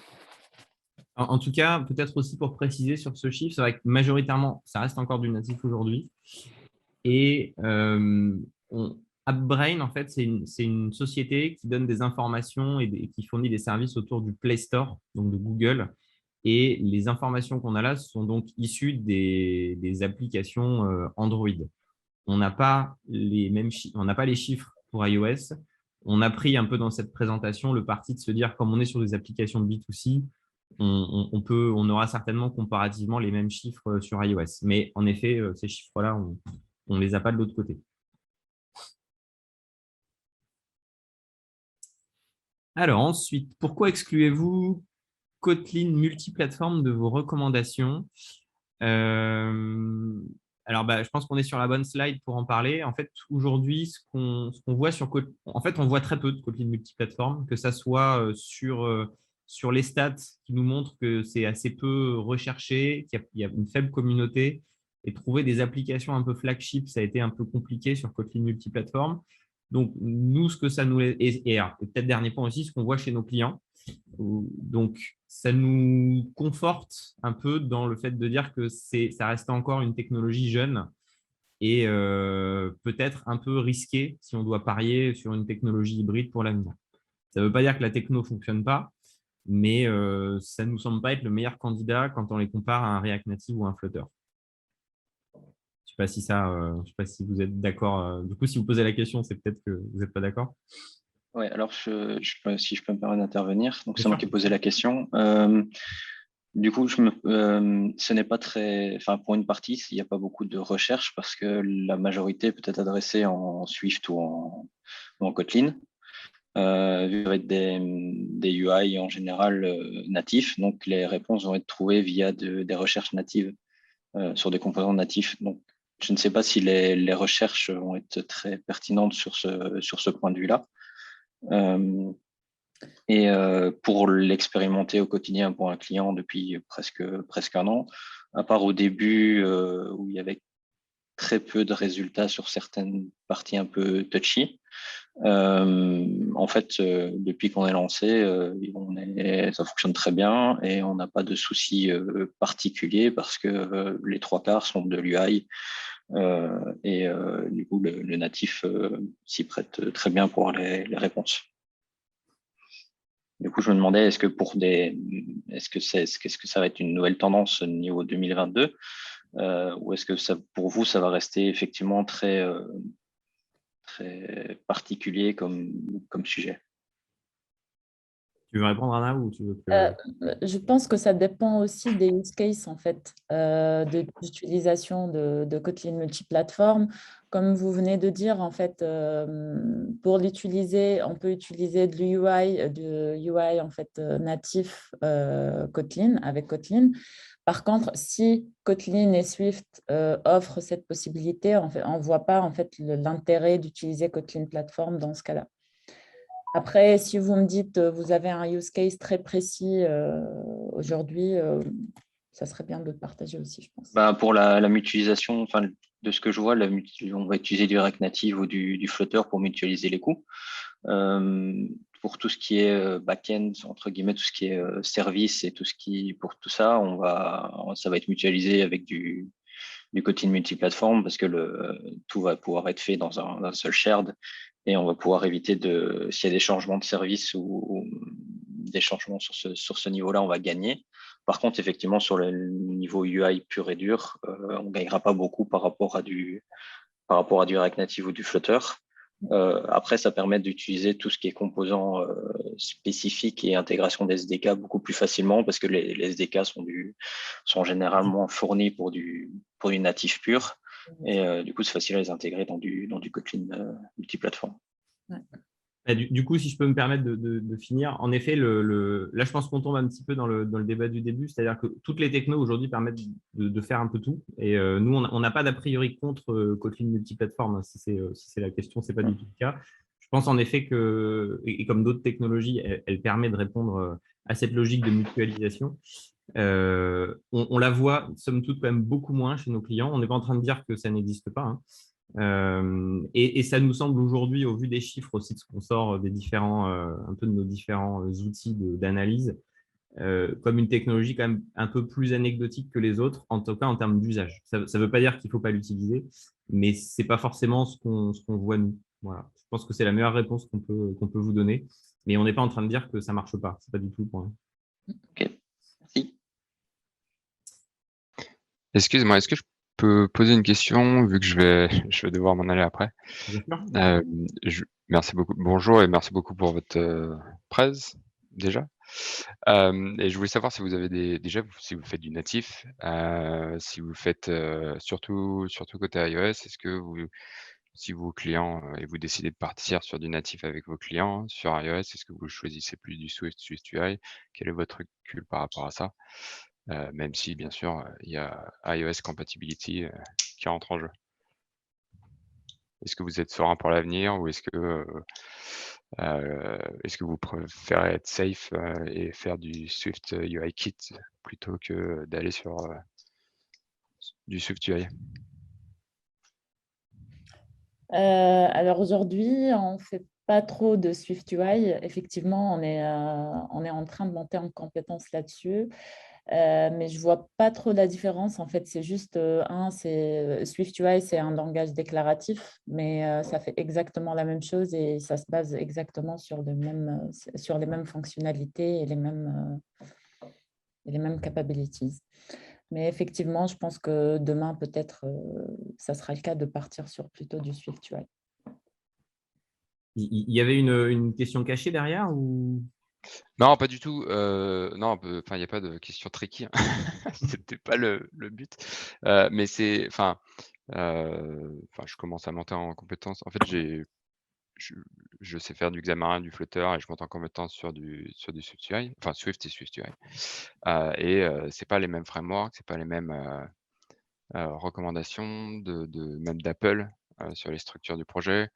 En tout cas, peut-être aussi pour préciser sur ce chiffre, c'est vrai que majoritairement, ça reste encore du natif aujourd'hui. Et AppBrain, en fait, c'est une société qui donne des informations et qui fournit des services autour du Play Store, donc de Google. Et les informations qu'on a là sont donc issues des applications Android. On n'a pas on n'a pas les chiffres pour iOS. On a pris un peu dans cette présentation le parti de se dire, comme on est sur des applications de B2C, on aura certainement comparativement les mêmes chiffres sur iOS. Mais en effet, ces chiffres-là, on ne les a pas de l'autre côté. Alors ensuite, pourquoi excluez-vous Kotlin multiplateforme de vos recommandations? Alors, je pense qu'on est sur la bonne slide pour en parler. En fait, aujourd'hui, ce qu'on voit sur Kotlin, en fait, on voit très peu de Kotlin multiplateforme, que ça soit sur les stats qui nous montrent que c'est assez peu recherché, qu'il y a une faible communauté, et trouver des applications un peu flagship, ça a été un peu compliqué sur Kotlin multiplateforme. Donc, nous, ce que ça nous... Et peut-être dernier point aussi, ce qu'on voit chez nos clients. Donc, ça nous conforte un peu dans le fait de dire que ça reste encore une technologie jeune et peut-être un peu risquée si on doit parier sur une technologie hybride pour l'avenir. Ça ne veut pas dire que la techno ne fonctionne pas, mais ça ne nous semble pas être le meilleur candidat quand on les compare à un React Native ou un Flutter. Je ne sais pas si vous êtes d'accord. Du coup, si vous posez la question, c'est peut-être que vous n'êtes pas d'accord. Oui, alors si je peux me permettre d'intervenir, donc Bien c'est moi sûr. qui ai posé la question. Du coup, ce n'est pas très, enfin, pour une partie, il n'y a pas beaucoup de recherche parce que la majorité peut être adressée en Swift ou en Kotlin, avec des UI en général natifs. Donc, les réponses vont être trouvées via des recherches natives sur des composants natifs. Donc, je ne sais pas si les recherches vont être très pertinentes sur ce point de vue-là. Et pour l'expérimenter au quotidien pour un client depuis presque un an, à part au début où il y avait très peu de résultats sur certaines parties un peu touchy. En fait, depuis qu'on est lancé, ça fonctionne très bien et on n'a pas de soucis particuliers parce que les trois quarts sont de l'UI et du coup, le natif s'y prête très bien pour les réponses. Du coup, je me demandais, est-ce que ça va être une nouvelle tendance au niveau 2022 ou est-ce que pour vous, ça va rester effectivement très particulier comme sujet? Tu veux répondre, Anna, ou tu veux que… Je pense que ça dépend aussi des use cases en fait, d'utilisation de Kotlin multiplateforme. Comme vous venez de dire, en fait, pour l'utiliser, on peut utiliser de l'UI en fait, natif Kotlin, avec Kotlin. Par contre, si Kotlin et Swift offrent cette possibilité, on ne voit pas en fait, l'intérêt d'utiliser Kotlin Platform dans ce cas-là. Après, si vous me dites vous avez un use case très précis aujourd'hui, ça serait bien de le partager aussi, je pense. Pour la mutualisation, enfin, de ce que je vois, on va utiliser du React Native ou du Flutter pour mutualiser les coûts. Pour tout ce qui est back-end, entre guillemets, tout ce qui est service et pour tout ça, ça va être mutualisé avec du Kotlin multiplateforme parce que tout va pouvoir être fait dans un seul shared et on va pouvoir éviter s'il y a des changements de service ou des changements sur ce niveau-là, on va gagner. Par contre, effectivement, sur le niveau UI pur et dur, on ne gagnera pas beaucoup par rapport à du React Native ou du Flutter. Après, ça permet d'utiliser tout ce qui est composants spécifiques et intégration des SDK beaucoup plus facilement parce que les SDK sont généralement fournis pour du natif pur. Et du coup, c'est facile à les intégrer dans du Kotlin multiplateforme. Ouais. Du coup, si je peux me permettre de finir, en effet, là, je pense qu'on tombe un petit peu dans le débat du début, c'est-à-dire que toutes les technos aujourd'hui permettent de faire un peu tout. Et nous, on n'a pas d'a priori contre Kotlin multiplateforme, hein, si c'est la question, ce n'est pas du tout le cas. Je pense en effet que, et comme d'autres technologies, elle permet de répondre à cette logique de mutualisation. On la voit, somme toute, quand même beaucoup moins chez nos clients. On n'est pas en train de dire que ça n'existe pas, hein. Et ça nous semble aujourd'hui, au vu des chiffres aussi de ce qu'on sort des un peu de nos différents outils d'analyse, comme une technologie quand même un peu plus anecdotique que les autres, en tout cas en termes d'usage. Ça ne veut pas dire qu'il ne faut pas l'utiliser, mais ce n'est pas forcément ce qu'on voit nous. Voilà. Je pense que c'est la meilleure réponse qu'on peut vous donner, mais on n'est pas en train de dire que ça ne marche pas. Ce n'est pas du tout le point. Ok, merci. Excuse-moi, est-ce que je peux poser une question vu que je vais devoir m'en aller après? Bien sûr. Merci beaucoup. Bonjour et merci beaucoup pour votre presse déjà. Et je voulais savoir si vous avez si vous faites du natif, si vous faites surtout côté iOS, est-ce que si vos clients et vous décidez de partir sur du natif avec vos clients sur iOS, est-ce que vous choisissez plus du Swift UI? Quel est votre recul par rapport à ça? Même si bien sûr il y a iOS compatibility qui rentre en jeu. Est-ce que vous êtes serein pour l'avenir ou est-ce que vous préférez être safe et faire du Swift UI Kit plutôt que d'aller sur du Swift UI? Alors aujourd'hui, on ne fait pas trop de Swift UI. Effectivement, on est en train de monter en compétence là-dessus. Mais je ne vois pas trop la différence. En fait, c'est juste, Swift UI, c'est un langage déclaratif, mais ça fait exactement la même chose et ça se base exactement sur les mêmes fonctionnalités et les mêmes capabilities. Mais effectivement, je pense que demain, peut-être, ça sera le cas de partir sur plutôt du Swift UI. Il y avait une question cachée derrière ou… Non, pas du tout. Non, enfin, il n'y a pas de question tricky, hein. C'était pas le but. Mais je commence à monter en compétence. En fait, je je sais faire du Xamarin, du Flutter et je monte en compétence sur du SwiftUI, enfin Swift et SwiftUI. C'est pas les mêmes frameworks, c'est pas les mêmes, recommandations même d'Apple, sur les structures du projet.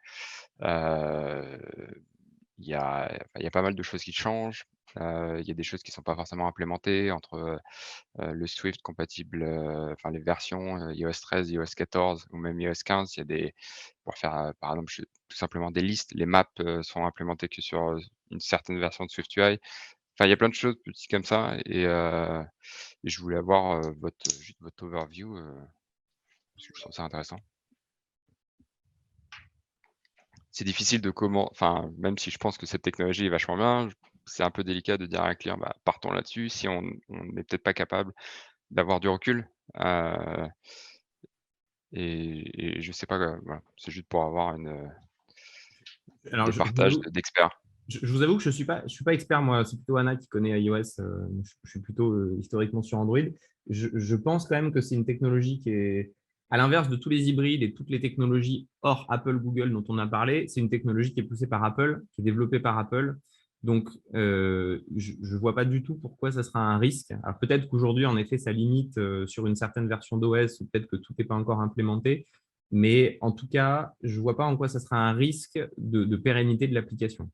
Heu il y a pas mal de choses qui changent. Il y a des choses qui ne sont pas forcément implémentées entre, le Swift compatible, enfin les versions, iOS 13, iOS 14 ou même iOS 15. Il y a des pour faire, par exemple, tout simplement des listes, les maps, sont implémentées que sur, une certaine version de SwiftUI. Enfin, il y a plein de choses petites comme ça et je voulais avoir, juste votre overview, parce que je trouve ça intéressant. C'est difficile même si je pense que cette technologie est vachement bien, c'est un peu délicat de dire à un client: «Bah, partons là-dessus», si on n'est peut-être pas capable d'avoir du recul, heu et je sais pas, voilà, c'est juste pour avoir Alors, des partages d'experts. je vous avoue que je suis pas expert, moi. C'est plutôt Anna qui connaît iOS. Je suis plutôt historiquement sur Android. Je pense quand même que c'est une technologie qui est, à l'inverse de tous les hybrides et toutes les technologies hors Apple, Google dont on a parlé, c'est une technologie qui est poussée par Apple, qui est développée par Apple. Donc, je ne vois pas du tout pourquoi ça sera un risque. Alors, peut-être qu'aujourd'hui, en effet, ça limite sur une certaine version d'OS ou peut-être que tout n'est pas encore implémenté. Mais en tout cas, je ne vois pas en quoi ça sera un risque de pérennité de l'application.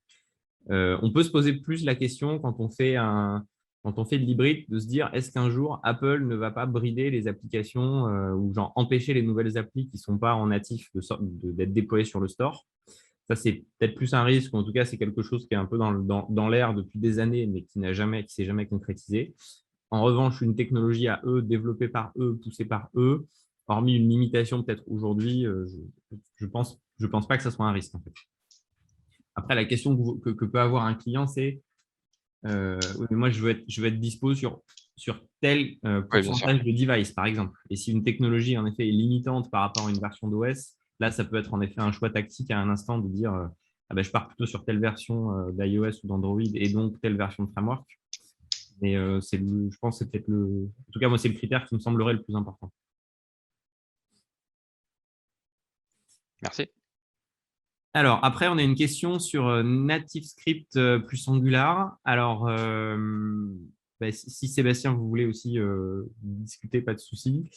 On peut se poser plus la question quand on fait de l'hybride, de se dire est-ce qu'un jour Apple ne va pas brider les applications ou genre empêcher les nouvelles applis qui ne sont pas en natif d'être déployées sur le store. Ça, c'est peut-être plus un risque, ou en tout cas, c'est quelque chose qui est un peu dans l'air depuis des années, mais qui s'est jamais concrétisé. En revanche, une technologie à eux, développée par eux, poussée par eux, hormis une limitation peut-être aujourd'hui, je pense pas que ça soit un risque en fait. Après, la question que peut avoir un client, c'est oui, mais moi, je veux être dispo sur tel Oui, bien sûr. pourcentage de device, par exemple. Et si une technologie, en effet, est limitante par rapport à une version d'OS, là, ça peut être en effet un choix tactique à un instant de dire ah ben, je pars plutôt sur telle version d'iOS ou d'Android et donc telle version de framework. Mais je pense que c'est peut-être en tout cas, moi, c'est le critère qui me semblerait le plus important. Merci. Alors, après, on a une question sur NativeScript plus Angular. Alors, si Sébastien, vous voulez aussi discuter, pas de souci.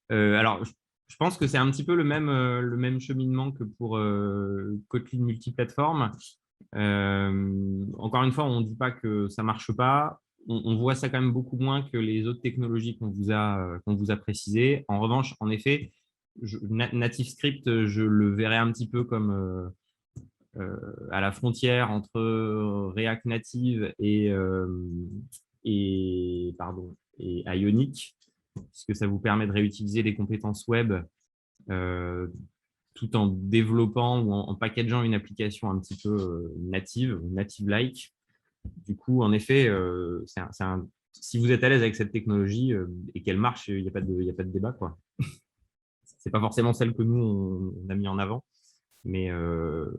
Alors, je pense que c'est un petit peu le même cheminement que pour Kotlin multiplateforme. Encore une fois, on ne dit pas que ça ne marche pas. On voit ça quand même beaucoup moins que les autres technologies qu'on vous a précisées. En revanche, en effet, NativeScript, je le verrais un petit peu comme à la frontière entre React Native et Ionic, puisque ça vous permet de réutiliser des compétences web euh, tout en développant ou en packageant une application un petit peu native-like. Du coup, en effet, si vous êtes à l'aise avec cette technologie et qu'elle marche, il n'y a pas de débat, quoi. C'est pas forcément celle que nous, on a mis en avant, mais, euh,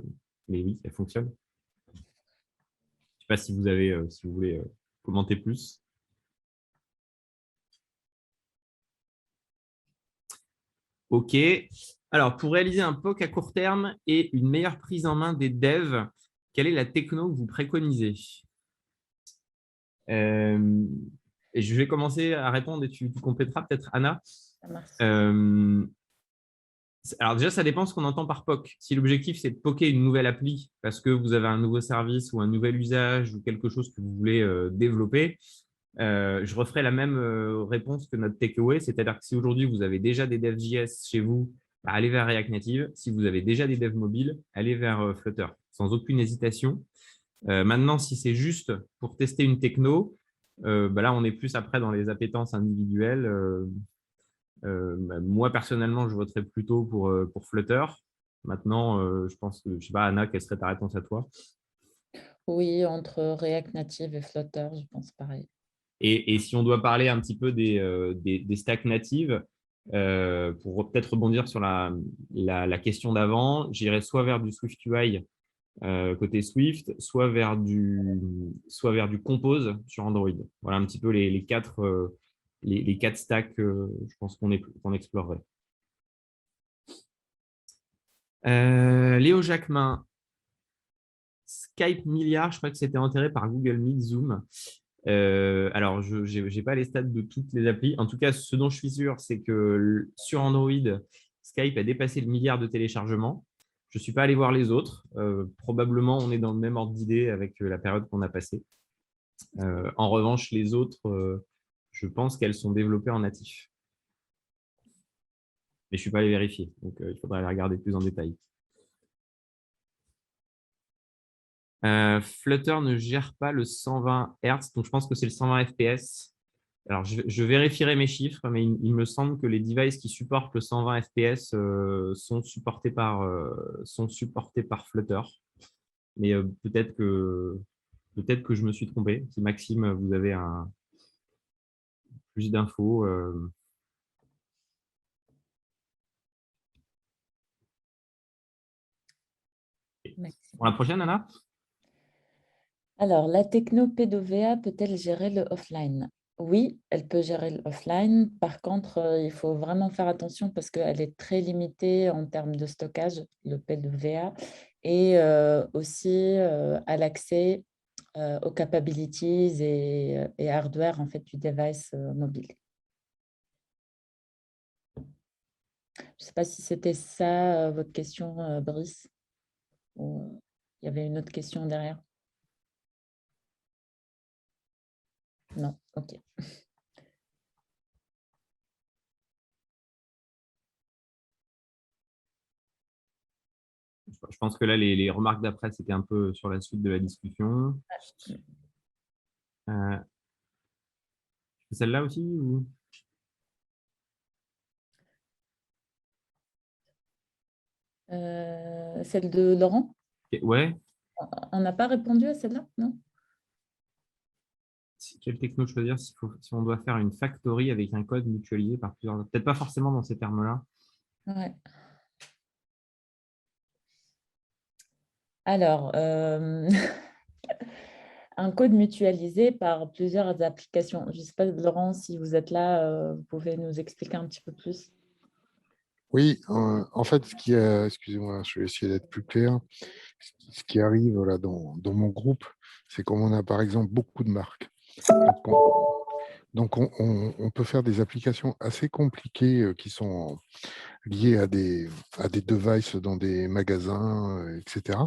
mais oui, elle fonctionne. Je ne sais pas si vous voulez commenter plus. OK. Alors, pour réaliser un POC à court terme et une meilleure prise en main des devs, quelle est la techno que vous préconisez? Et je vais commencer à répondre et tu compléteras peut-être, Anna. Ça marche. Alors déjà, ça dépend ce qu'on entend par POC. Si l'objectif, c'est de poker une nouvelle appli parce que vous avez un nouveau service ou un nouvel usage ou quelque chose que vous voulez développer, je referai la même réponse que notre takeaway, c'est-à-dire que si aujourd'hui vous avez déjà des devs JS chez vous, bah, allez vers React Native. Si vous avez déjà des devs mobiles, allez vers Flutter, sans aucune hésitation. Maintenant, si c'est juste pour tester une techno, bah là, on est plus après dans les appétences individuelles. Bah, moi, personnellement, je voterais plutôt pour Flutter. Maintenant, je pense que, je sais pas, Anna, quelle serait ta réponse à toi? Oui, entre React Native et Flutter, je pense pareil. Et si on doit parler un petit peu des stacks natives, pour peut-être rebondir sur la question d'avant, j'irais soit vers du SwiftUI côté Swift, soit vers du Compose sur Android. Voilà un petit peu les quatre stacks, je pense qu'on explorerait. Léo Jacquemin, Skype milliard, je crois que c'était enterré par Google Meet, Zoom. Alors, je n'ai pas les stats de toutes les applis. En tout cas, ce dont je suis sûr, c'est que sur Android, Skype a dépassé le milliard de téléchargements. Je ne suis pas allé voir les autres. Probablement, on est dans le même ordre d'idée avec la période qu'on a passée. En revanche, les autres, je pense qu'elles sont développées en natif. Mais je ne suis pas allé vérifier, donc il faudrait les regarder plus en détail. Flutter ne gère pas le 120 Hz, donc je pense que c'est le 120 FPS. Alors, je vérifierai mes chiffres, mais il me semble que les devices qui supportent le 120 FPS sont supportés par Flutter. Mais peut-être que je me suis trompé. Si Maxime, vous avez plus d'infos. Pour la prochaine, Anna? Alors, la techno P2VA peut-elle gérer le offline? Oui, elle peut gérer l'offline. Par contre, il faut vraiment faire attention parce qu'elle est très limitée en termes de stockage, le P2VA, et aussi à l'accès aux capabilities et hardware en fait, du device mobile. Je ne sais pas si c'était ça votre question, Brice, ou il y avait une autre question derrière. Non, ok. Je pense que là, les remarques d'après, c'était un peu sur la suite de la discussion. Celle-là aussi ou... Celle de Laurent? Ouais. On n'a pas répondu à celle-là, non? Quelle techno choisir si on doit faire une factory avec un code mutualisé par plusieurs... Peut-être pas forcément dans ces termes-là. Ouais. Alors, un code mutualisé par plusieurs applications. Je ne sais pas, Laurent, si vous êtes là, vous pouvez nous expliquer un petit peu plus. Oui, en fait, excusez-moi, je vais essayer d'être plus clair. Ce qui arrive là, dans mon groupe, c'est comme on a par exemple beaucoup de marques. Donc, on peut faire des applications assez compliquées qui sont liées à des devices dans des magasins, etc.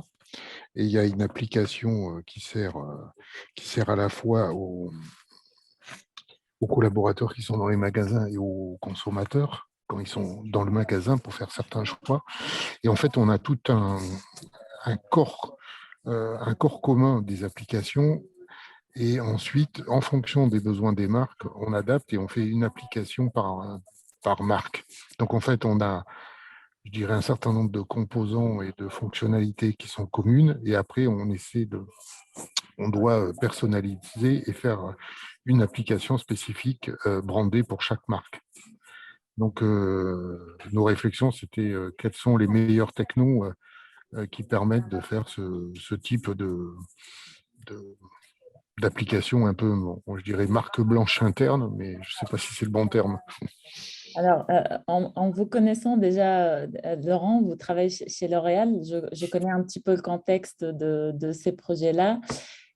Et il y a une application qui sert à la fois aux collaborateurs qui sont dans les magasins et aux consommateurs quand ils sont dans le magasin pour faire certains choix. Et en fait, on a tout un corps commun des applications. Et ensuite, en fonction des besoins des marques, on adapte et on fait une application par marque. Donc, en fait, on a, je dirais, un certain nombre de composants et de fonctionnalités qui sont communes. Et après, on doit personnaliser et faire une application spécifique brandée pour chaque marque. Donc, nos réflexions, c'était quels sont les meilleurs technos qui permettent de faire ce type d'application un peu, je dirais, marque blanche interne, mais je ne sais pas si c'est le bon terme. Alors, en vous connaissant déjà, Laurent, vous travaillez chez L'Oréal. Je connais un petit peu le contexte de ces projets-là.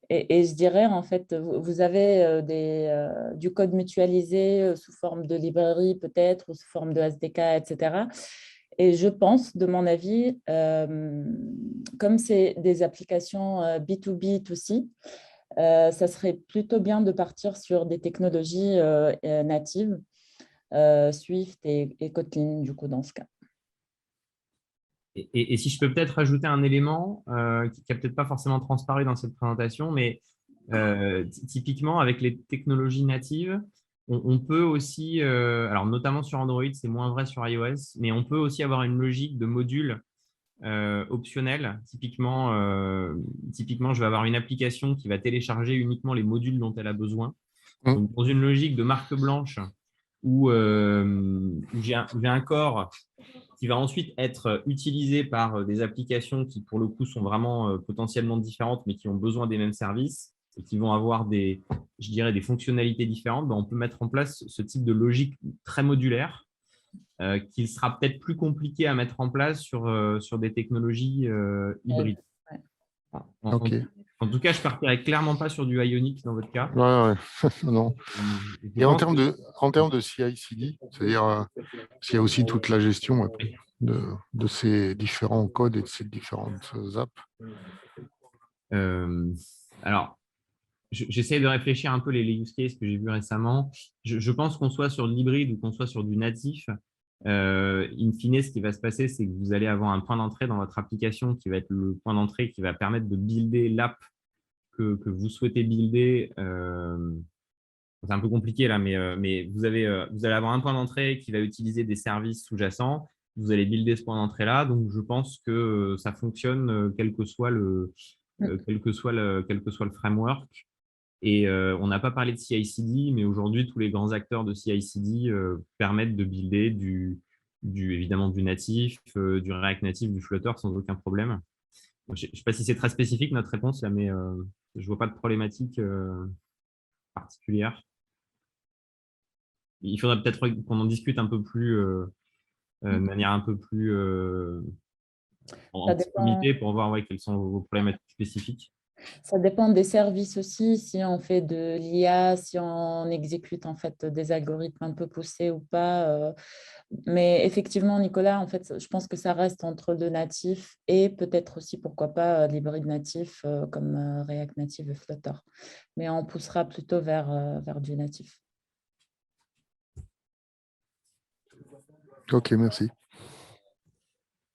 Et je dirais, en fait, vous avez du code mutualisé sous forme de librairie peut-être, ou sous forme de SDK, etc. Et je pense, de mon avis, comme c'est des applications B2B aussi, ça serait plutôt bien de partir sur des technologies natives, Swift et Kotlin, du coup, dans ce cas. Et si je peux peut-être rajouter un élément qui n'a peut-être pas forcément transparu dans cette présentation, mais typiquement avec les technologies natives, on peut aussi, alors notamment sur Android, c'est moins vrai sur iOS, mais on peut aussi avoir une logique de module optionnel. Typiquement, je vais avoir une application qui va télécharger uniquement les modules dont elle a besoin. Donc, dans une logique de marque blanche où j'ai un corps qui va ensuite être utilisé par des applications qui, pour le coup, sont vraiment potentiellement différentes, mais qui ont besoin des mêmes services et qui vont avoir je dirais, des fonctionnalités différentes. On peut mettre en place ce type de logique très modulaire qu'il sera peut-être plus compliqué à mettre en place sur des technologies hybrides. Ouais. Ok. En tout cas, je ne partirai clairement pas sur du Ionic dans votre cas. Ouais. Non. Je Et en pense termes de CI/CD, c'est-à-dire s'il y a aussi toute la gestion après de ces différents codes et de ces différentes apps. Alors, j'essaie de réfléchir un peu les use cases que j'ai vus récemment. Je pense qu'on soit sur de l'hybride ou qu'on soit sur du natif. In fine, ce qui va se passer, c'est que vous allez avoir un point d'entrée dans votre application qui va être le point d'entrée qui va permettre de builder l'app que vous souhaitez builder. C'est un peu compliqué là, mais vous allez avoir un point d'entrée qui va utiliser des services sous-jacents. Vous allez builder ce point d'entrée-là. Donc, je pense que ça fonctionne quel que soit le framework. Et on n'a pas parlé de CI/CD, mais aujourd'hui, tous les grands acteurs de CI/CD permettent de builder évidemment du natif, du React Native, du Flutter sans aucun problème. Je ne sais pas si c'est très spécifique notre réponse là, mais je ne vois pas de problématique particulière. Il faudrait peut-être qu'on en discute un peu plus, de manière un peu plus en petit comité pour voir quelles sont vos problématiques spécifiques. Ça dépend des services aussi, si on fait de l'IA, si on exécute en fait des algorithmes un peu poussés ou pas. Mais effectivement, Nicolas, en fait, je pense que ça reste entre le natif et peut-être aussi, pourquoi pas, l'hybride natif comme React Native et Flutter. Mais on poussera plutôt vers du natif. Ok, merci.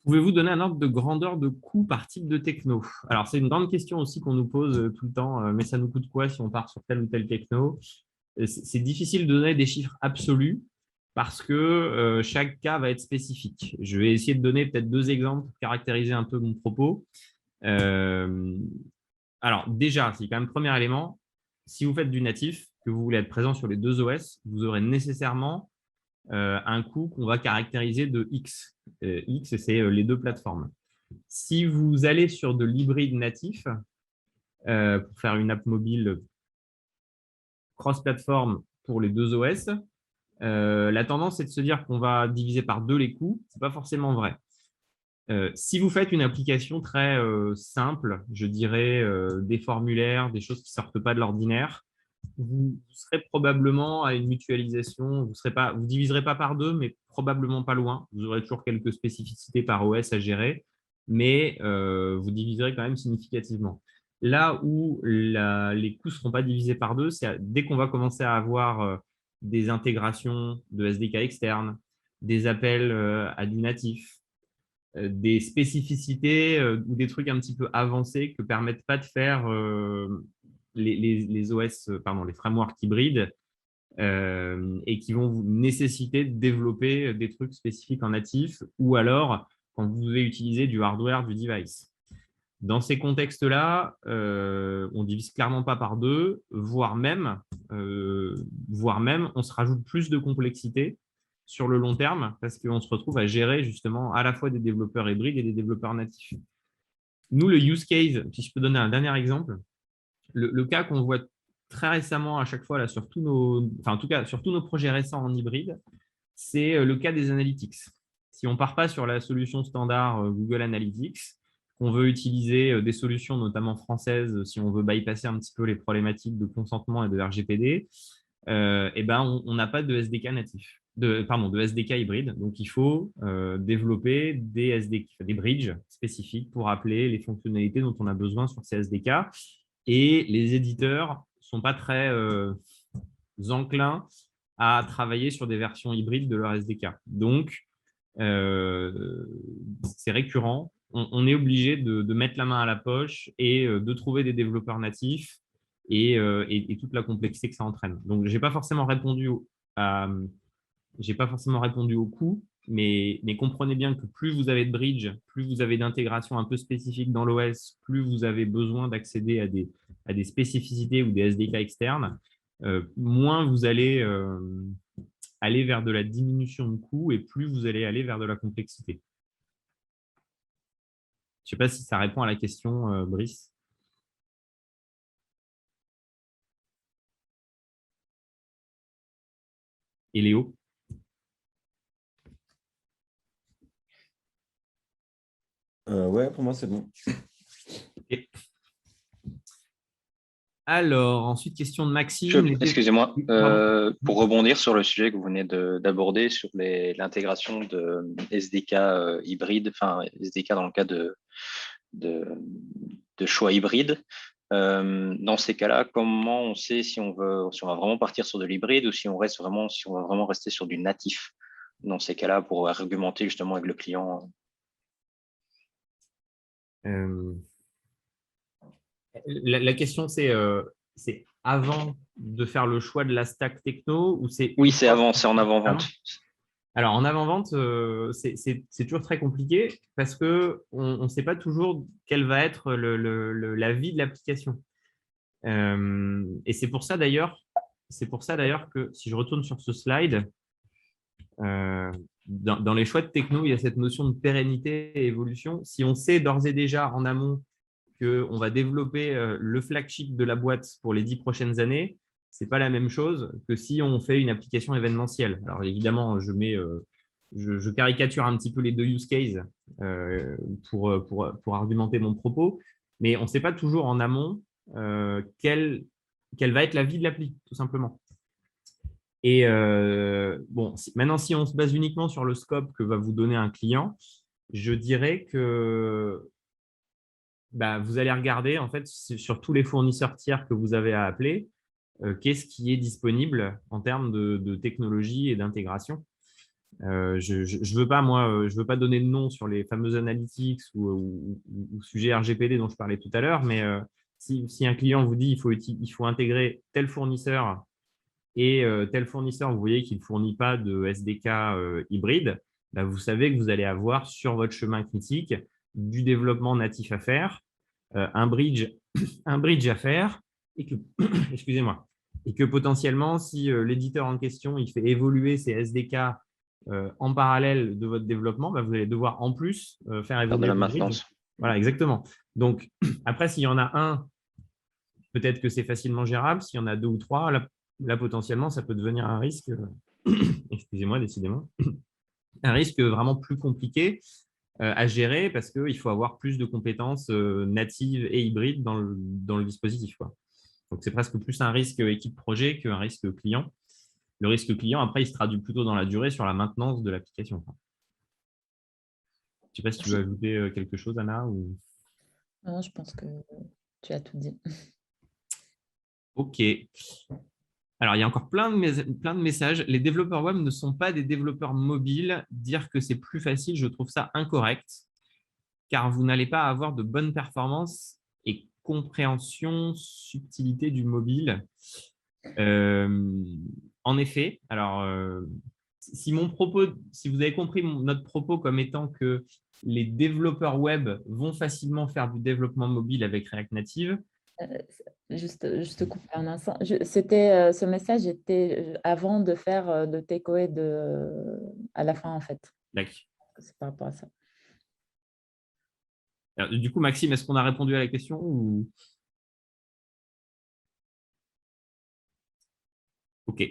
Pouvez-vous donner un ordre de grandeur de coût par type de techno? Alors, c'est une grande question aussi qu'on nous pose tout le temps, mais ça nous coûte quoi si on part sur telle ou telle techno? C'est difficile de donner des chiffres absolus parce que chaque cas va être spécifique. Je vais essayer de donner peut-être 2 exemples pour caractériser un peu mon propos. Alors, déjà, c'est quand même le premier élément. Si vous faites du natif, que vous voulez être présent sur les 2 OS, vous aurez nécessairement un coût qu'on va caractériser de X. X, c'est les 2 plateformes. Si vous allez sur de l'hybride natif, pour faire une app mobile cross-plateforme pour les 2 OS, la tendance est de se dire qu'on va diviser par 2 les coûts. Ce n'est pas forcément vrai. Si vous faites une application très simple, je dirais des formulaires, des choses qui ne sortent pas de l'ordinaire, vous serez probablement à une mutualisation. Vous ne diviserez pas par 2, mais probablement pas loin. Vous aurez toujours quelques spécificités par OS à gérer, mais vous diviserez quand même significativement. Là où les coûts ne seront pas divisés par 2, c'est dès qu'on va commencer à avoir des intégrations de SDK externes, des appels à du natif, des spécificités ou des trucs un petit peu avancés que ne permettent pas de faire les OS, pardon, les frameworks hybrides et qui vont vous nécessiter de développer des trucs spécifiques en natif ou alors quand vous devez utiliser du hardware du device. Dans ces contextes-là, on ne divise clairement pas par 2, voire même, on se rajoute plus de complexité sur le long terme parce qu'on se retrouve à gérer justement à la fois des développeurs hybrides et des développeurs natifs. Nous, le use case, si je peux donner un dernier exemple, le cas qu'on voit très récemment à chaque fois là, sur tous nos projets récents en hybride, c'est le cas des analytics. Si on ne part pas sur la solution standard Google Analytics, on veut utiliser des solutions notamment françaises, si on veut bypasser un petit peu les problématiques de consentement et de RGPD, on n'a pas de SDK natif, de SDK hybride. Donc, il faut développer des SDK, des bridges spécifiques pour appeler les fonctionnalités dont on a besoin sur ces SDK. Et les éditeurs ne sont pas très enclins à travailler sur des versions hybrides de leur SDK. Donc, c'est récurrent. On est obligé de mettre la main à la poche et de trouver des développeurs natifs et toute la complexité que ça entraîne. Donc, je n'ai pas forcément répondu au coût, mais comprenez bien que plus vous avez de bridge, plus vous avez d'intégration un peu spécifique dans l'OS, plus vous avez besoin d'accéder à des spécificités ou des SDK externes, moins vous allez aller vers de la diminution de coûts et plus vous allez aller vers de la complexité. Je ne sais pas si ça répond à la question, Brice. Et Léo? Ouais, pour moi, c'est bon. Et... Alors, ensuite, question de Maxime. Excusez-moi, pour rebondir sur le sujet que vous venez d'aborder sur l'intégration de SDK hybride, enfin SDK dans le cas de choix hybride. Dans ces cas-là, comment on sait si on va vraiment partir sur de l'hybride ou si on va vraiment rester sur du natif dans ces cas-là pour argumenter justement avec le client? La question, c'est avant de faire le choix de la stack techno ou c'est… Oui, c'est en avant-vente. Alors, en avant-vente, c'est toujours très compliqué parce qu'on ne sait pas toujours quelle va être la vie de l'application. Et c'est pour ça d'ailleurs que si je retourne sur ce slide, dans les choix de techno, il y a cette notion de pérennité et évolution. Si on sait d'ores et déjà en amont qu'on va développer le flagship de la boîte pour les 10 prochaines années, ce n'est pas la même chose que si on fait une application événementielle. Alors évidemment, je caricature un petit peu les deux use cases pour argumenter mon propos, mais on ne sait pas toujours en amont quelle va être la vie de l'appli, tout simplement. Et bon, maintenant, si on se base uniquement sur le scope que va vous donner un client, je dirais que vous allez regarder en fait sur tous les fournisseurs tiers que vous avez à appeler, qu'est-ce qui est disponible en termes de technologie et d'intégration. Je veux pas donner de nom sur les fameux analytics ou sujets RGPD dont je parlais tout à l'heure, mais si un client vous dit il faut intégrer tel fournisseur et tel fournisseur, vous voyez qu'il ne fournit pas de SDK hybride, vous savez que vous allez avoir sur votre chemin critique du développement natif à faire, un bridge à faire, et que, excusez-moi, et que potentiellement, si l'éditeur en question il fait évoluer ses SDK en parallèle de votre développement, vous allez devoir en plus faire évoluer de la le maintenance. bridge. Voilà, exactement. Donc, après, s'il y en a un, peut-être que c'est facilement gérable. S'il y en a deux ou trois, là potentiellement, ça peut devenir un risque, excusez-moi, décidément, un risque vraiment plus compliqué à gérer parce qu'il faut avoir plus de compétences natives et hybrides dans le dispositif, quoi. Donc, c'est presque plus un risque équipe projet qu'un risque client. Le risque client, après, il se traduit plutôt dans la durée sur la maintenance de l'application. Je ne sais pas si tu veux ajouter quelque chose, Anna ou... Non, je pense que tu as tout dit. OK. Alors, il y a encore plein de messages. Les développeurs web ne sont pas des développeurs mobiles. Dire que c'est plus facile, je trouve ça incorrect, car vous n'allez pas avoir de bonnes performances et compréhension, subtilité du mobile. En effet, alors, si vous avez compris notre propos comme étant que les développeurs web vont facilement faire du développement mobile avec React Native, Juste couper un instant. Ce message était avant de faire de takeaway à la fin, en fait. D'accord. C'est par rapport à ça. Alors, du coup, Maxime, est-ce qu'on a répondu à la question ou... OK.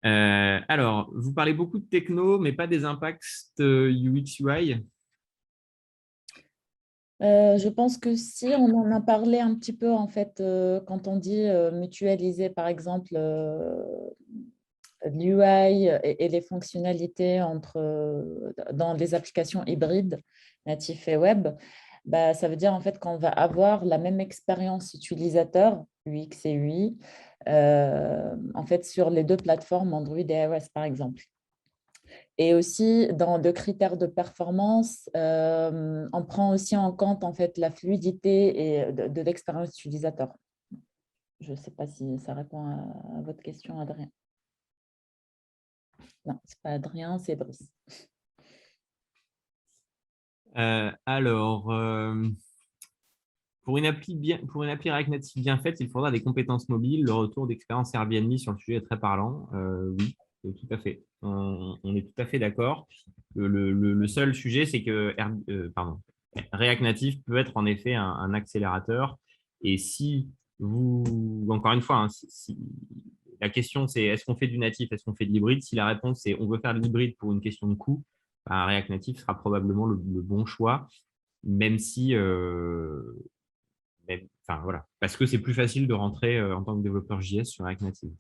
Alors, vous parlez beaucoup de techno, mais pas des impacts UX, UI. Je pense que si, on en a parlé un petit peu, en fait, quand on dit mutualiser, par exemple, l'UI et les fonctionnalités dans les applications hybrides, natifs et web, ça veut dire en fait qu'on va avoir la même expérience utilisateur, UX et UI, en fait, sur les deux plateformes Android et iOS, par exemple. Et aussi, dans de critères de performance, on prend aussi en compte en fait, la fluidité et de l'expérience utilisateur. Je ne sais pas si ça répond à votre question, Adrien. Non, ce n'est pas Adrien, c'est Brice. Alors, pour une appli React Native bien faite, il faudra des compétences mobiles. Le retour d'expérience Airbnb sur le sujet est très parlant. Oui, tout à fait. On est tout à fait d'accord. Le seul sujet, c'est que React Native peut être en effet un accélérateur. Et si encore une fois, hein, la question c'est est-ce qu'on fait du natif, est-ce qu'on fait de l'hybride? Si la réponse c'est on veut faire de l'hybride pour une question de coût, React Native sera probablement le bon choix, même si, voilà, parce que c'est plus facile de rentrer en tant que développeur JS sur React Native.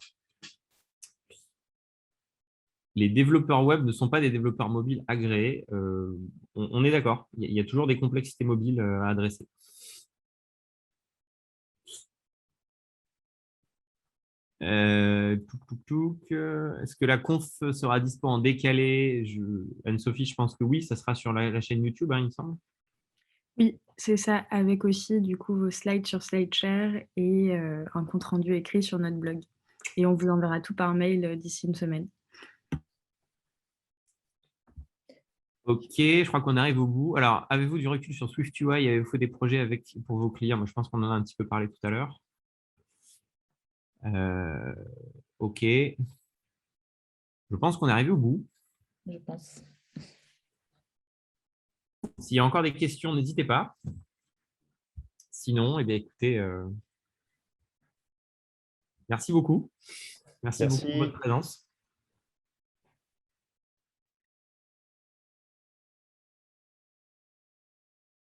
Les développeurs web ne sont pas des développeurs mobiles agréés. On est d'accord, il y a toujours des complexités mobiles à adresser. Est-ce que la conf sera dispo en décalé? Anne-Sophie, je pense que oui, ça sera sur la chaîne YouTube, hein, il me semble. Oui, c'est ça, avec aussi du coup vos slides sur SlideShare et un compte-rendu écrit sur notre blog. Et on vous enverra tout par mail d'ici une semaine. Ok, je crois qu'on arrive au bout. Alors, avez-vous du recul sur SwiftUI? Avez-vous des projets pour vos clients? Moi, je pense qu'on en a un petit peu parlé tout à l'heure. Ok. Je pense qu'on est arrivé au bout. Je pense. S'il y a encore des questions, n'hésitez pas. Sinon, eh bien, écoutez, merci beaucoup. Merci beaucoup pour votre présence.